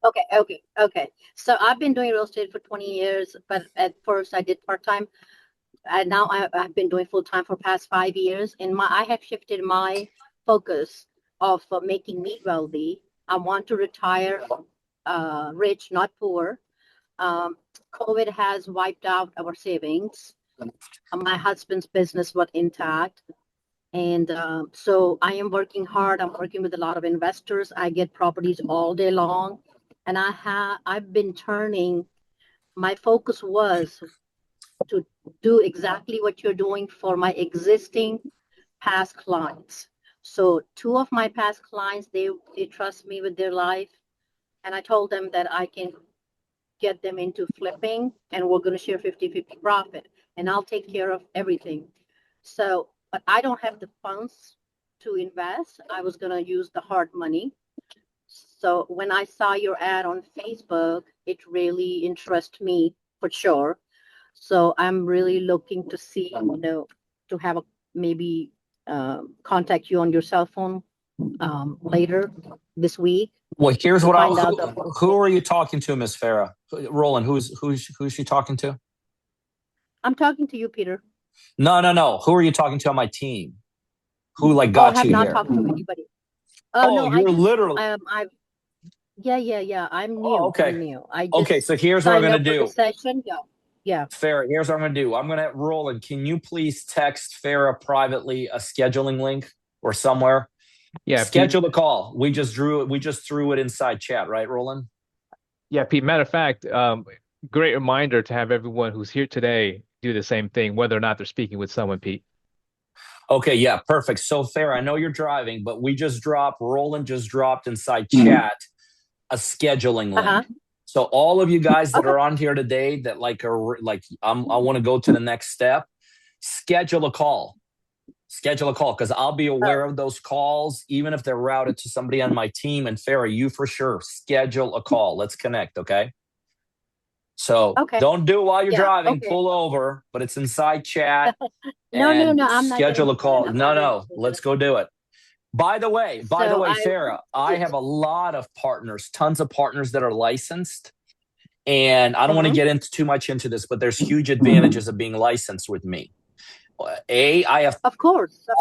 Okay. So I've been doing real estate for 20 years, but at first I did part-time. And now I've been doing full-time for past 5 years. And I have shifted my focus of making me wealthy. I want to retire rich, not poor. COVID has wiped out our savings. My husband's business was intact. And so I am working hard. I'm working with a lot of investors. I get properties all day long. And I've been turning, my focus was to do exactly what you're doing for my existing past clients. So 2 of my past clients, they trust me with their life. And I told them that I can get them into flipping, and we're going to share 50-50 profit, and I'll take care of everything. So, but I don't have the funds to invest. I was going to use the hard money. So when I saw your ad on Facebook, it really interested me for sure. So I'm really looking to see, to have maybe contact you on your cell phone later this week. Well, here's what who are you talking to, Miss Farah? Roland, who's she talking to? I'm talking to you, Peter. No. Who are you talking to on my team? Who got you here? I have not talked to anybody. You're literally. Yeah. I'm new. Okay. I'm new. So here's what I'm going to do. Session. Yeah. Farah, here's what I'm going to do. I'm going to Roland. Can you please text Farah privately a scheduling link or somewhere? Yeah. Schedule the call. We just threw it inside chat, right, Roland? Yeah, Pete. Matter of fact, great reminder to have everyone who's here today do the same thing, whether or not they're speaking with someone, Pete. Okay, yeah, perfect. So Farah, I know you're driving, but Roland just dropped inside chat a scheduling link. So all of you guys that are on here today that I want to go to the next step, schedule a call because I'll be aware of those calls, even if they're routed to somebody on my team. And Farah, you for sure, schedule a call. Let's connect, okay? So don't do it while you're driving. Okay. Pull over, but it's inside chat. No, I'm not. Schedule a call. No, let's go do it. By the way, Farah, I have a lot of partners, tons of partners that are licensed. And I don't want to get into too much into this, but there's huge advantages of being licensed with me. I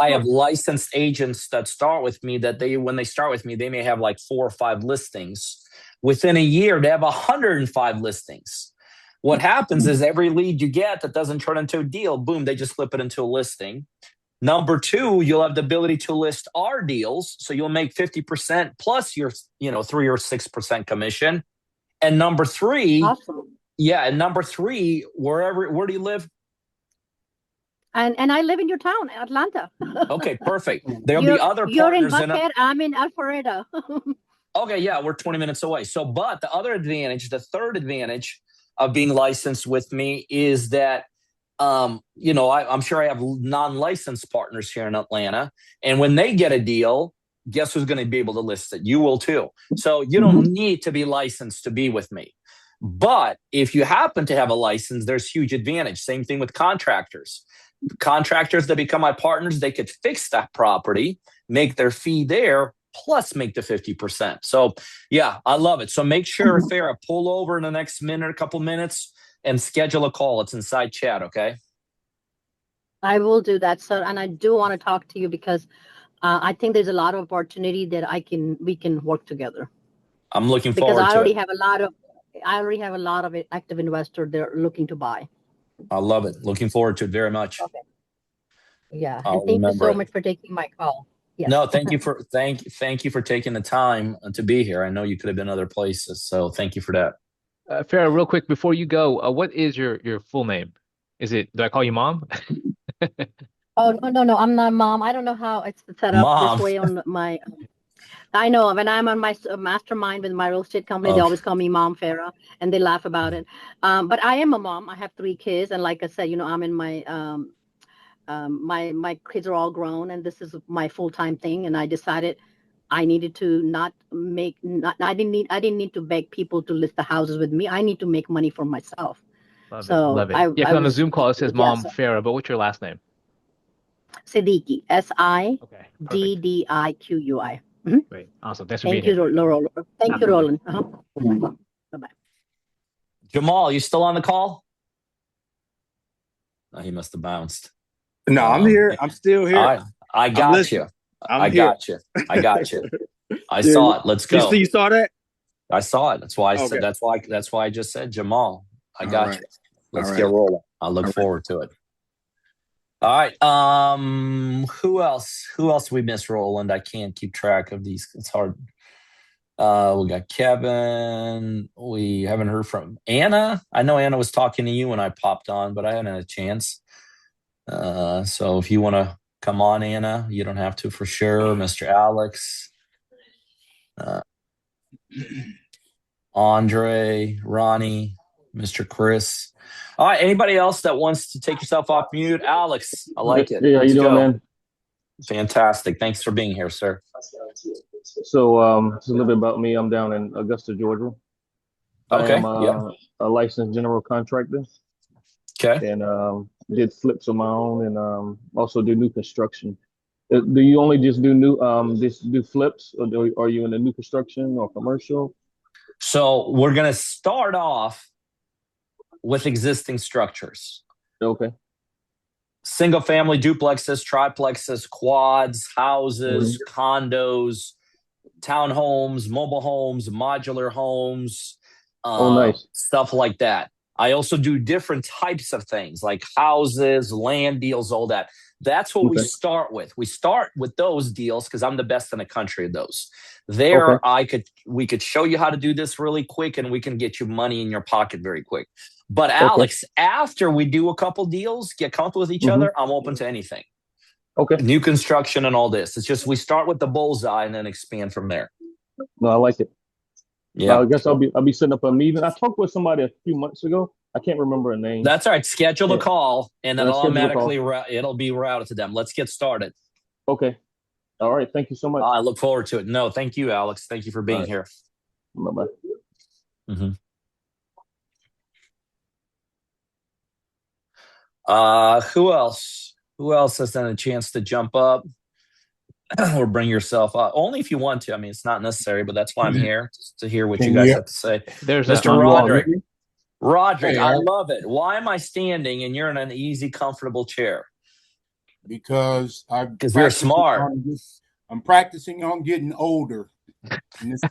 have licensed agents that start with me when they start with me, they may have like 4 or 5 listings. Within a year, they have 105 listings. What happens is every lead you get that doesn't turn into a deal, boom, they just flip it into a listing. Number 2, you'll have the ability to list our deals. So you'll make 50% plus your 3 or 6% commission. And number 3, Awesome. and number 3, where do you live? And I live in your town, Atlanta. Okay, perfect. There'll be other you're in partners Buckhead. I'm in Alpharetta. Okay, yeah, we're 20 minutes away. So, but the other advantage, the third advantage of being licensed with me is that, I'm sure I have non-licensed partners here in Atlanta, and when they get a deal, guess who's going to be able to list it? You will too. So you don't need to be licensed to be with me. But if you happen to have a license, there's huge advantage. Same thing with contractors. Contractors that become my partners, they could fix that property, make their fee there, plus make the 50%. So yeah, I love it. So make sure, Farah, pull over in the next minute, a couple minutes, and schedule a call. It's inside chat, okay? I will do that, sir. And I do want to talk to you because I think there's a lot of opportunity that we can work together. I'm looking forward because I already have a lot of active investors that are looking to buy. I love it. Looking forward to it very much. Okay. Yeah, and thank you so much for taking my call. Yes. No, thank you for taking the time to be here. I know you could have been other places, so thank you for that. Farah, real quick before you go, what is your full name? Do I call you mom? Oh no, I'm not mom. I don't know how it's set up this way on my. I know when I'm on my mastermind with my real estate company, they always call me Mom Farah, and they laugh about it. But I am a mom. I have 3 kids, and like I said, I'm in my my kids are all grown, and this is my full-time thing. And I decided I needed to I didn't need to beg people to list the houses with me. I need to make money for myself. Love it. Yeah, because on the Zoom call it says Mom Farah, but what's your last name? Siddiqui, SIDDIQUI. Great, awesome. Thanks for being here. Thank you, Roland. Bye-bye. Jamal, you still on the call? Oh, he must have bounced. No, I'm here. I'm still here. I got you. I got you. I saw it. Let's go. You saw that? I saw it. That's why I said. That's why I just said Jamal. I got you. Let's get rolling. I look forward to it. All right. Who else? Who else we missed, Roland? I can't keep track of these. It's hard. We got Kevin. We haven't heard from Anna. I know Anna was talking to you when I popped on, but I hadn't had a chance. So if you want to come on, Anna, you don't have to for sure. Mr. Alex, Andre, Ronnie, Mr. Chris. All right. Anybody else that wants to take yourself off mute? Alex, I like it. Yeah, how you doing, man? Fantastic. Thanks for being here, sir. So, just a little bit about me. I'm down in Augusta, Georgia. Okay. I am a licensed general contractor. Okay. And did flips of my own, and also do new construction. Do you only just do do flips, or are you in the new construction or commercial? So we're gonna start off with existing structures. Okay. Single family duplexes, triplexes, quads, houses, condos, townhomes, mobile homes, modular homes, nice. Stuff like that. I also do different types of things like houses, land deals, all that. That's what we start with. We start with those deals because I'm the best in the country at those. We could show you how to do this really quick, and we can get you money in your pocket very quick. But Alex, after we do a couple deals, get comfortable with each other, I'm open to anything. Okay. New construction and all this. It's just we start with the bullseye and then expand from there. No, I like it. Yeah. I guess I'll be setting up a meeting. I talked with somebody a few months ago. I can't remember her name. That's all right. Schedule a call, and then automatically it'll be routed to them. Let's get started. Okay. All right. Thank you so much. I look forward to it. No, thank you, Alex. Thank you for being here. Bye-bye. Who else? Who else has done a chance to jump up or bring yourself up? Only if you want to. I mean, it's not necessary, but that's why I'm here, just to hear what you guys have to say. There's Mr. Roderick. Roderick, I love it. Why am I standing and you're in an easy, comfortable chair? Because you're smart. I'm practicing on getting older.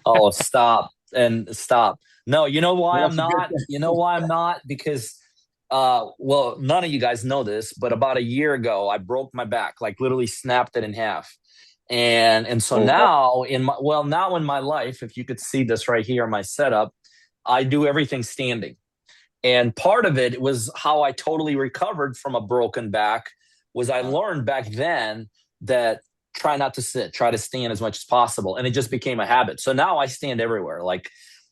Oh, stop. No, you know why I'm not? You know why I'm not? Because well, none of you guys know this, but about a year ago, I broke my back, like literally snapped it in half. And so now in my life, if you could see this right here, my setup, I do everything standing. And part of it was how I totally recovered from a broken back was I learned back then that try not to sit, try to stand as much as possible. And it just became a habit. So now I stand everywhere. Like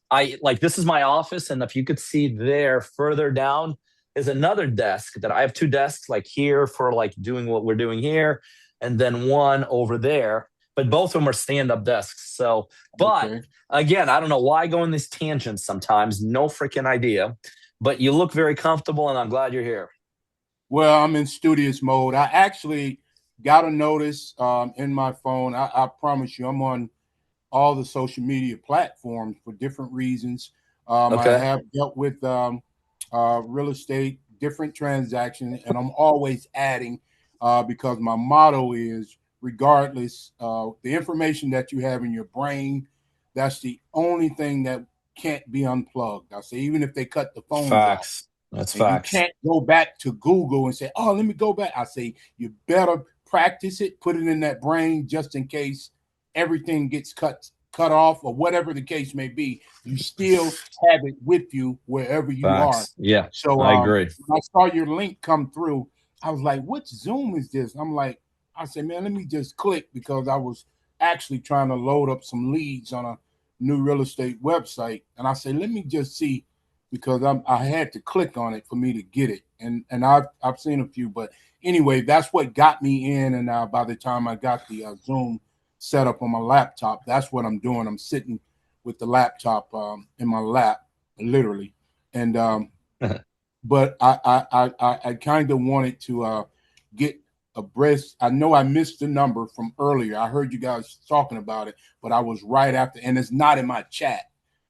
this is my office. And if you could see there further down is another desk that I have 2 desks like here for like doing what we're doing here. And then one over there, but both of them are stand-up desks. So, but again, I don't know why I go in these tangents sometimes. No freaking idea. But you look very comfortable, and I'm glad you're here. Well, I'm in studious mode. I actually got a notice in my phone. I promise you, I'm on all the social media platforms for different reasons. I have dealt with real estate, different transactions, and I'm always adding because my motto is, regardless, the information that you have in your brain, that's the only thing that can't be unplugged. I say, even if they cut the phones off. That's facts. You can't go back to Google and say, oh, let me go back. I say, you better practice it, put it in that brain just in case everything gets cut off or whatever the case may be. You still have it with you wherever you are. Yeah, so I agree. When I saw your link come through, I was like, what Zoom is this? I said, man, let me just click, because I was actually trying to load up some leads on a new real estate website. And I said, let me just see, because I had to click on it for me to get it. And I've seen a few, but anyway, that's what got me in. And by the time I got the Zoom set up on my laptop, that's what I'm doing. I'm sitting with the laptop in my lap, literally. And but I kind of wanted to get abreast. I know I missed the number from earlier. I heard you guys talking about it, but I was right after, and it's not in my chat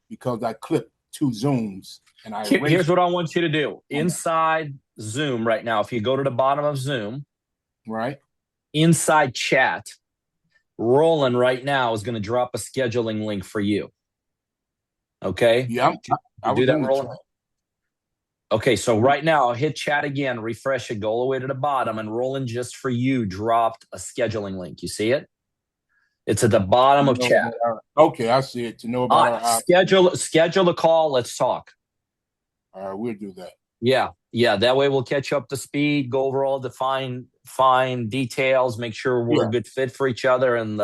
because I clipped 2 Zooms. And here's what I want you to do. Inside Zoom right now, if you go to the bottom of Zoom, right, inside chat, Roland right now is going to drop a scheduling link for you. Okay? Yeah, I do that, Roland. Okay, so right now, hit chat again, refresh it, go all the way to the bottom, and Roland just for you dropped a scheduling link. You see it? It's at the bottom of chat. Okay, I see it. To know about our schedule a call. Let's talk. All right, we'll do that. Yeah. That way we'll catch you up to speed, go over all the fine details, make sure we're a good fit for each other, and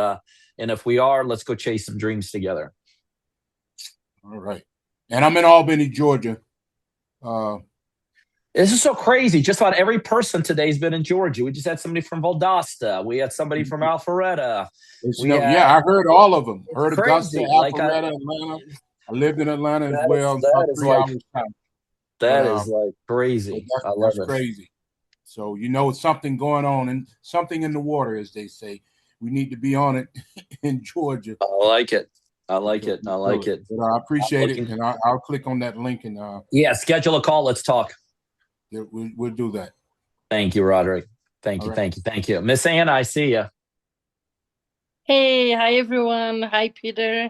if we are, let's go chase some dreams together. All right. And I'm in Albany, Georgia. This is so crazy. Just about every person today has been in Georgia. We just had somebody from Valdosta. We had somebody from Alpharetta. I heard all of them. Heard Augusta, Alpharetta, Atlanta. I lived in Atlanta as well. That is like crazy. I love it. Crazy. So, something going on and something in the water, as they say. We need to be on it in Georgia. I like it. I appreciate it, and I'll click on that link and schedule a call. Let's talk. Yeah, we'll do that. Thank you, Roderick. Thank you. Miss Anna, I see you. Hey, hi everyone. Hi, Peter.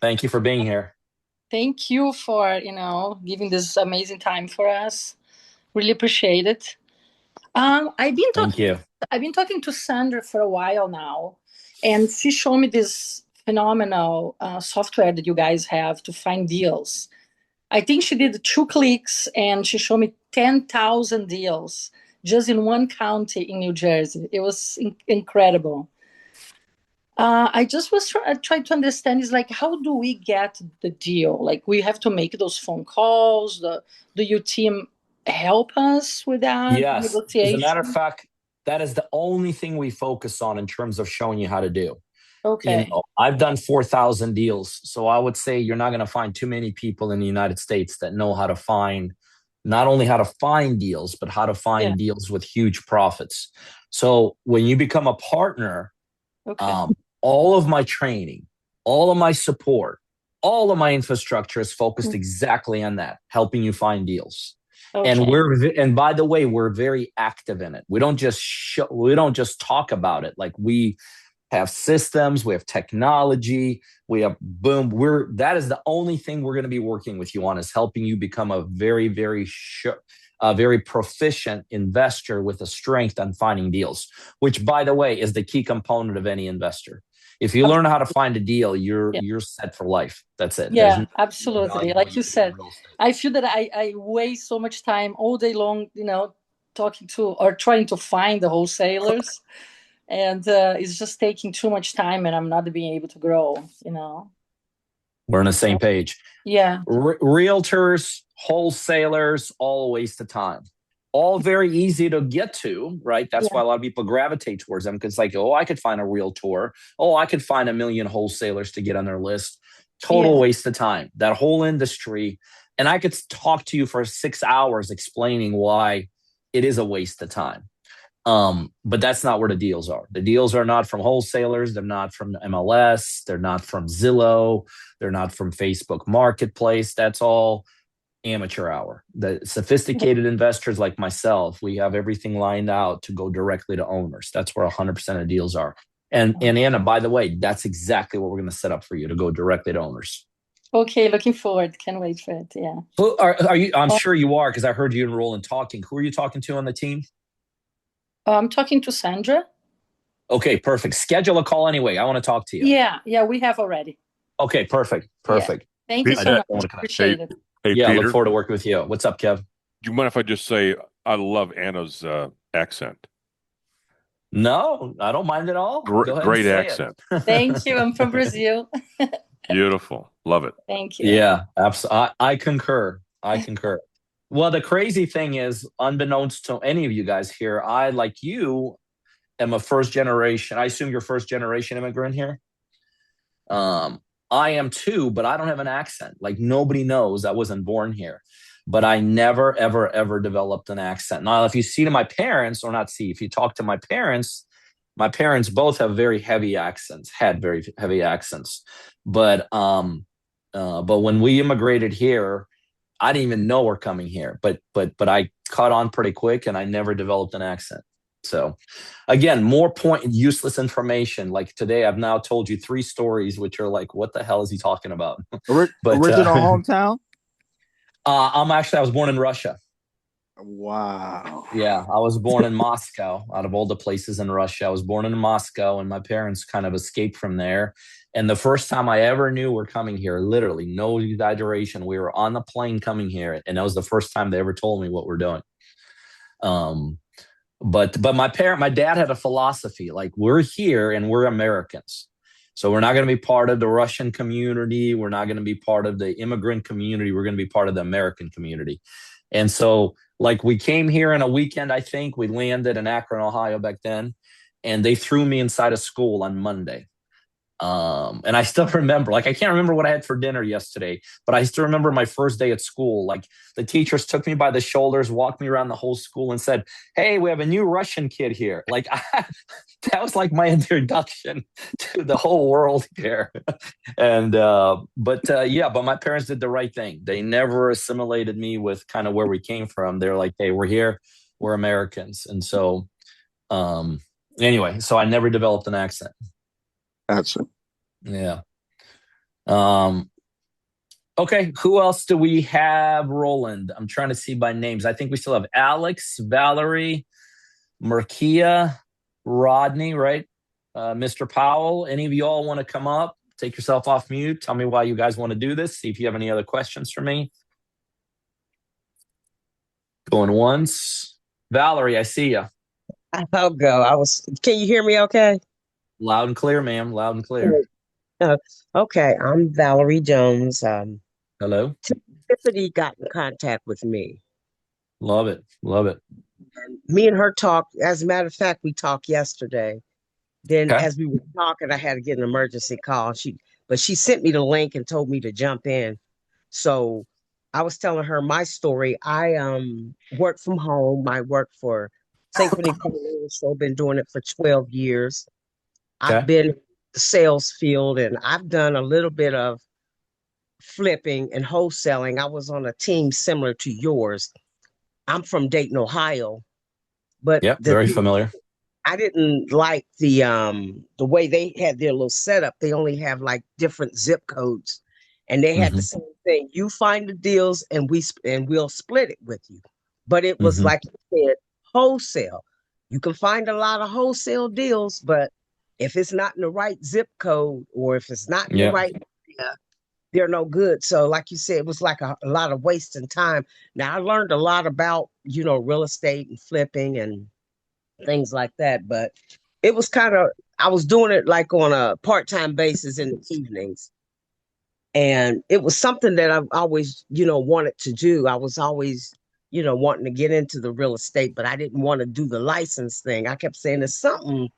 Thank you for being here. Thank you for giving this amazing time for us. Really appreciate it. I've been talking to Sandra for a while now, and she showed me this phenomenal software that you guys have to find deals. I think she did 2 clicks and she showed me 10,000 deals just in one county in New Jersey. It was incredible. I just was trying to understand, is like, how do we get the deal? Like, we have to make those phone calls. Do your team help us with that? Yes. As a matter of fact, that is the only thing we focus on in terms of showing you how to do. Okay. I've done 4,000 deals. So I would say you're not going to find too many people in the United States that know how to find, not only how to find deals, but how to find deals with huge profits. So when you become a partner, all of my training, all of my support, all of my infrastructure is focused exactly on that, helping you find deals. Okay. And by the way, we're very active in it. We don't just talk about it. Like, we have systems, we have technology, we have that is the only thing we're going to be working with you on, is helping you become a very, very very proficient investor with a strength on finding deals, which, by the way, is the key component of any investor. If you learn how to find a deal, you're set for life. That's it. Yeah, absolutely. Like you said, I feel that I waste so much time all day long, talking to or trying to find the wholesalers, and it's just taking too much time, and I'm not being able to grow. We're on the same page. Yeah. Realtors, wholesalers, all a waste of time. All very easy to get to, right? That's why a lot of people gravitate towards them, because like, I could find a realtor. I could find 1 million wholesalers to get on their list. Total waste of time. That whole industry. And I could talk to you for 6 hours explaining why it is a waste of time. But that's not where the deals are. The deals are not from wholesalers. They're not from MLS. They're not from Zillow. They're not from Facebook Marketplace. That's all amateur hour. The sophisticated investors like myself, we have everything lined out to go directly to owners. That's where 100% of deals are. And Anna, by the way, that's exactly what we're going to set up for you, to go directly to owners. Okay, looking forward. Can't wait for it. Yeah. Who are you? I'm sure you are, because I heard you and Roland talking. Who are you talking to on the team? I'm talking to Sandra. Okay, perfect. Schedule a call anyway. I want to talk to you. Yeah, we have already. Okay, perfect. Yeah. Thank you so much. Appreciate it. Hey, yeah, Peter, look forward to working with you. What's up, Kev? Do you mind if I just say I love Anna's accent? No, I don't mind at all. Great accent. Thank you. I'm from Brazil. Beautiful. Love it. Thank you. Yeah, absolutely. I concur. Well, the crazy thing is, unbeknownst to any of you guys here, I, like you, am a first generation. I assume you're first generation immigrant here. I am too, but I don't have an accent. Like, nobody knows I wasn't born here, but I never, ever, ever developed an accent. Now, if you see to my parents, or not see, if you talk to my parents both have very heavy accents, had very heavy accents. But when we immigrated here, I didn't even know we're coming here, but I caught on pretty quick, and I never developed an accent. So again, more useless information. Like today, I've now told you 3 stories, which are like, what the hell is he talking about? Original hometown? I was born in Russia. Wow. Yeah, I was born in Moscow. Out of all the places in Russia, I was born in Moscow, and my parents kind of escaped from there. And the first time I ever knew we're coming here, literally no exaggeration, we were on the plane coming here, and that was the first time they ever told me what we're doing. But my dad had a philosophy, like, we're here and we're Americans. So we're not going to be part of the Russian community. We're not going to be part of the immigrant community. We're going to be part of the American community. And so, like, we came here in a weekend, I think. We landed in Akron, Ohio back then, and they threw me inside a school on Monday. And I still remember, like, I can't remember what I had for dinner yesterday, but I still remember my first day at school. Like, the teachers took me by the shoulders, walked me around the whole school, and said, "Hey, we have a new Russian kid here." Like, that was like my introduction to the whole world here. And but my parents did the right thing. They never assimilated me with kind of where we came from. They're like, "Hey, we're here, we're Americans." And so anyway, so I never developed an accent. Gotcha. Yeah. Okay, who else do we have, Roland? I'm trying to see by names. I think we still have Alex, Valerie, Markia, Rodney, right? Mr. Powell. Any of you all want to come up? Take yourself off mute. Tell me why you guys want to do this. See if you have any other questions for me. Going once. Valerie, I see you. I'll go. Can you hear me okay? Loud and clear, ma'am. Loud and clear. Okay, I'm Valerie Jones. Hello. Tiffany got in contact with me. Love it. Love it. And me and her talked. As a matter of fact, we talked yesterday. Then as we were talking, I had to get an emergency call. But she sent me the link and told me to jump in. So I was telling her my story. I work from home. I work for Synchrony so I've been doing it for 12 years. I've been in the sales field, and I've done a little bit of flipping and wholesaling. I was on a team similar to yours. I'm from Dayton, Ohio, but very familiar. I didn't like the way they had their little setup. They only have like different zip codes, and they had the same thing. You find the deals, and we'll split it with you. But it was like you said, wholesale. You can find a lot of wholesale deals, but if it's not in the right zip code or if it's not in the right area, they're no good. So like you said, it was like a lot of wasting time. Now I learned a lot about, real estate and flipping and things like that, but it was I was doing it like on a part-time basis in the evenings. And it was something that I've always, wanted to do. I was always, wanting to get into the real estate, but I didn't want to do the license thing. I kept saying there's something,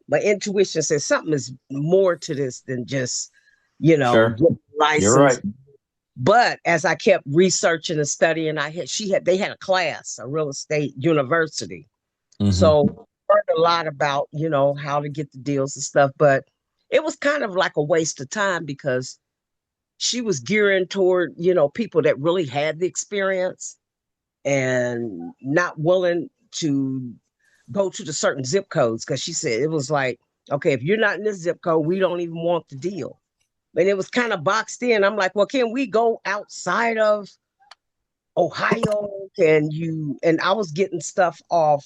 my intuition says something is more to this than just, get licensed. You're right. But as I kept researching and studying, they had a class, a real estate university. Mm-hmm. So I learned a lot about, how to get the deals and stuff, but it was kind of like a waste of time because she was gearing toward, people that really had the experience and not willing to go to the certain zip codes. Cause she said it was like, okay, if you're not in this zip code, we don't even want the deal. And it was kind of boxed in. I'm like, well, can we go outside of Ohio? And I was getting stuff off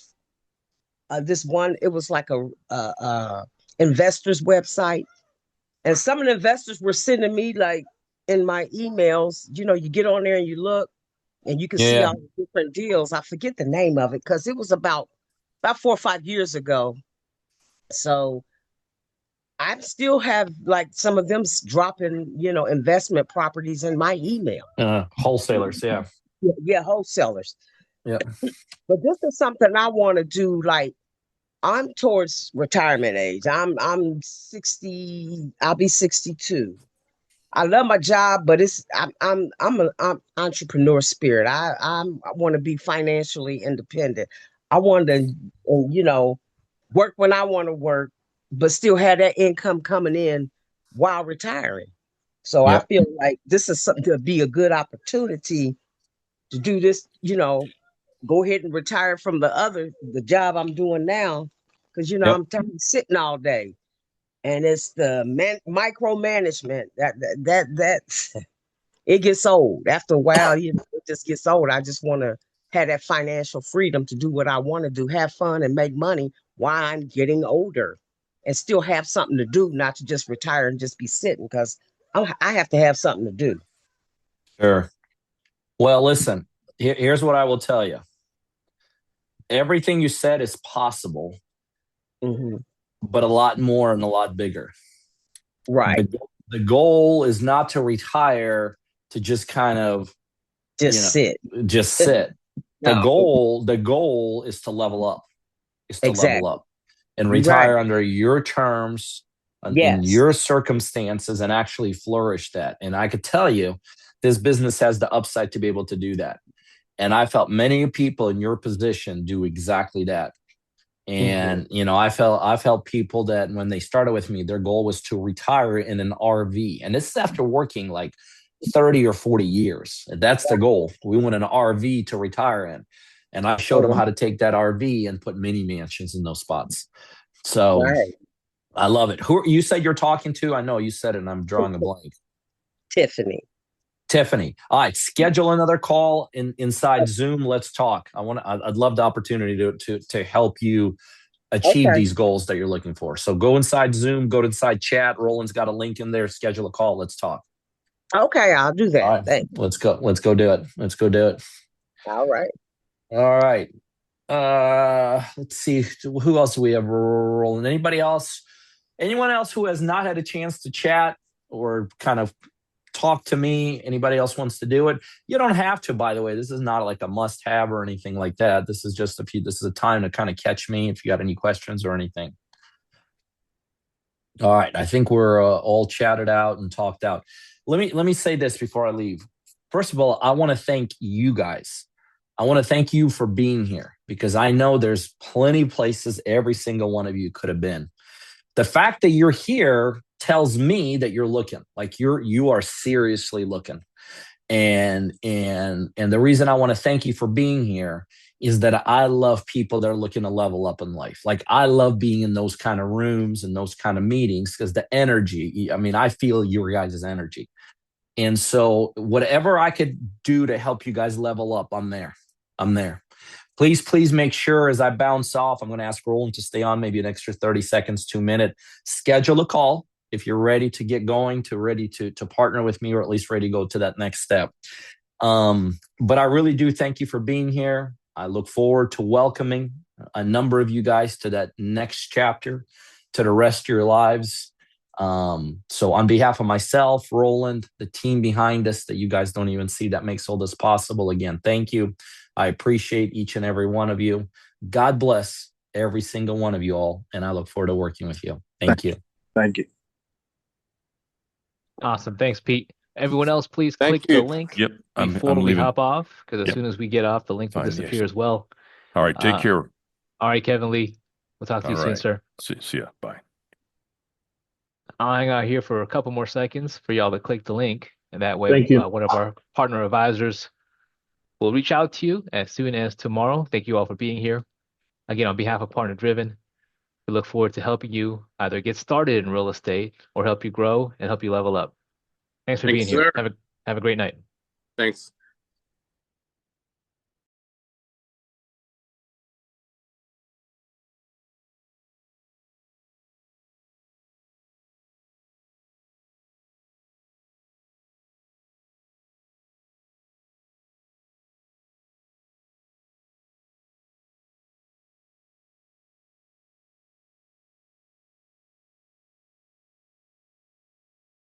this one, it was like a investor's website. And some of the investors were sending me like in my emails, you get on there and you look and you can see all the different deals. I forget the name of it because it was about 4 or 5 years ago. So I still have like some of them dropping, investment properties in my email. Wholesalers, yeah. Yeah, wholesalers. Yeah. But this is something I want to do. Like I'm towards retirement age. I'm 60. I'll be 62. I love my job, but I'm entrepreneur spirit. I want to be financially independent. I want to, work when I want to work, but still have that income coming in while retiring. So I feel like this is something to be a good opportunity to do this, go ahead and retire from the job I'm doing now. Cause I'm tired of sitting all day. And it's the micromanagement that it gets old after a while. It just gets old. I just want to have that financial freedom to do what I want to do, have fun and make money while I'm getting older and still have something to do, not to just retire and just be sitting because I have to have something to do. Sure. Well, listen, here's what I will tell you. Everything you said is possible, but a lot more and a lot bigger. Right. The goal is not to retire to just kind of sit. Just sit. No. The goal is to level up. Level up and retire under your terms, in your circumstances, and actually flourish that. And I could tell you, this business has the upside to be able to do that. And I felt many people in your position do exactly that. And, I felt people that when they started with me, their goal was to retire in an RV. And this is after working like 30 or 40 years. That's the goal. We want an RV to retire in. And I showed them how to take that RV and put mini mansions in those spots. So I love it. Who you said you're talking to? I know you said it and I'm drawing a blank. Tiffany. All right. Schedule another call inside Zoom. Let's talk. I'd love the opportunity to help you achieve these goals that you're looking for. So go inside Zoom, go to inside chat. Roland's got a link in there. Schedule a call. Let's talk. Okay. I'll do that. All right. Thanks. Let's go do it. All right. All right. Let's see. Who else do we have rolling? Anybody else? Anyone else who has not had a chance to chat or kind of talk to me? Anybody else wants to do it? You don't have to, by the way. This is not like a must-have or anything like that. This is just this is a time to kind of catch me if you got any questions or anything. All right. I think we're all chatted out and talked out. Let me say this before I leave. First of all, I want to thank you guys. I want to thank you for being here because I know there's plenty of places every single one of you could have been. The fact that you're here tells me that you're looking, like you are seriously looking. And the reason I want to thank you for being here is that I love people that are looking to level up in life. Like I love being in those kind of rooms and those kind of meetings because the energy, I feel your guys' energy. And so whatever I could do to help you guys level up, I'm there. Please make sure as I bounce off, I'm going to ask Roland to stay on maybe an extra 30 seconds to a minute. Schedule a call if you're ready to get going, ready to partner with me, or at least ready to go to that next step. But I really do thank you for being here. I look forward to welcoming a number of you guys to that next chapter, to the rest of your lives. So on behalf of myself, Roland, the team behind us that you guys don't even see that makes all this possible, again, thank you. I appreciate each and every one of you. God bless every single one of you all, and I look forward to working with you. Thank you. Thank you. Awesome. Thanks, Pete. Everyone else, please click the link before we hop off, because as soon as we get off, the link will disappear as well. All right. Take care. All right, Kevin Lee. We'll talk to you soon, sir. See ya. Bye. I'll hang out here for a couple more seconds for y'all to click the link, and that way one of our partner advisors will reach out to you as soon as tomorrow. Thank you all for being here. Again, on behalf of Partner Driven, we look forward to helping you either get started in real estate or help you grow and help you level up. Thanks for being here. Have a great night. Thanks.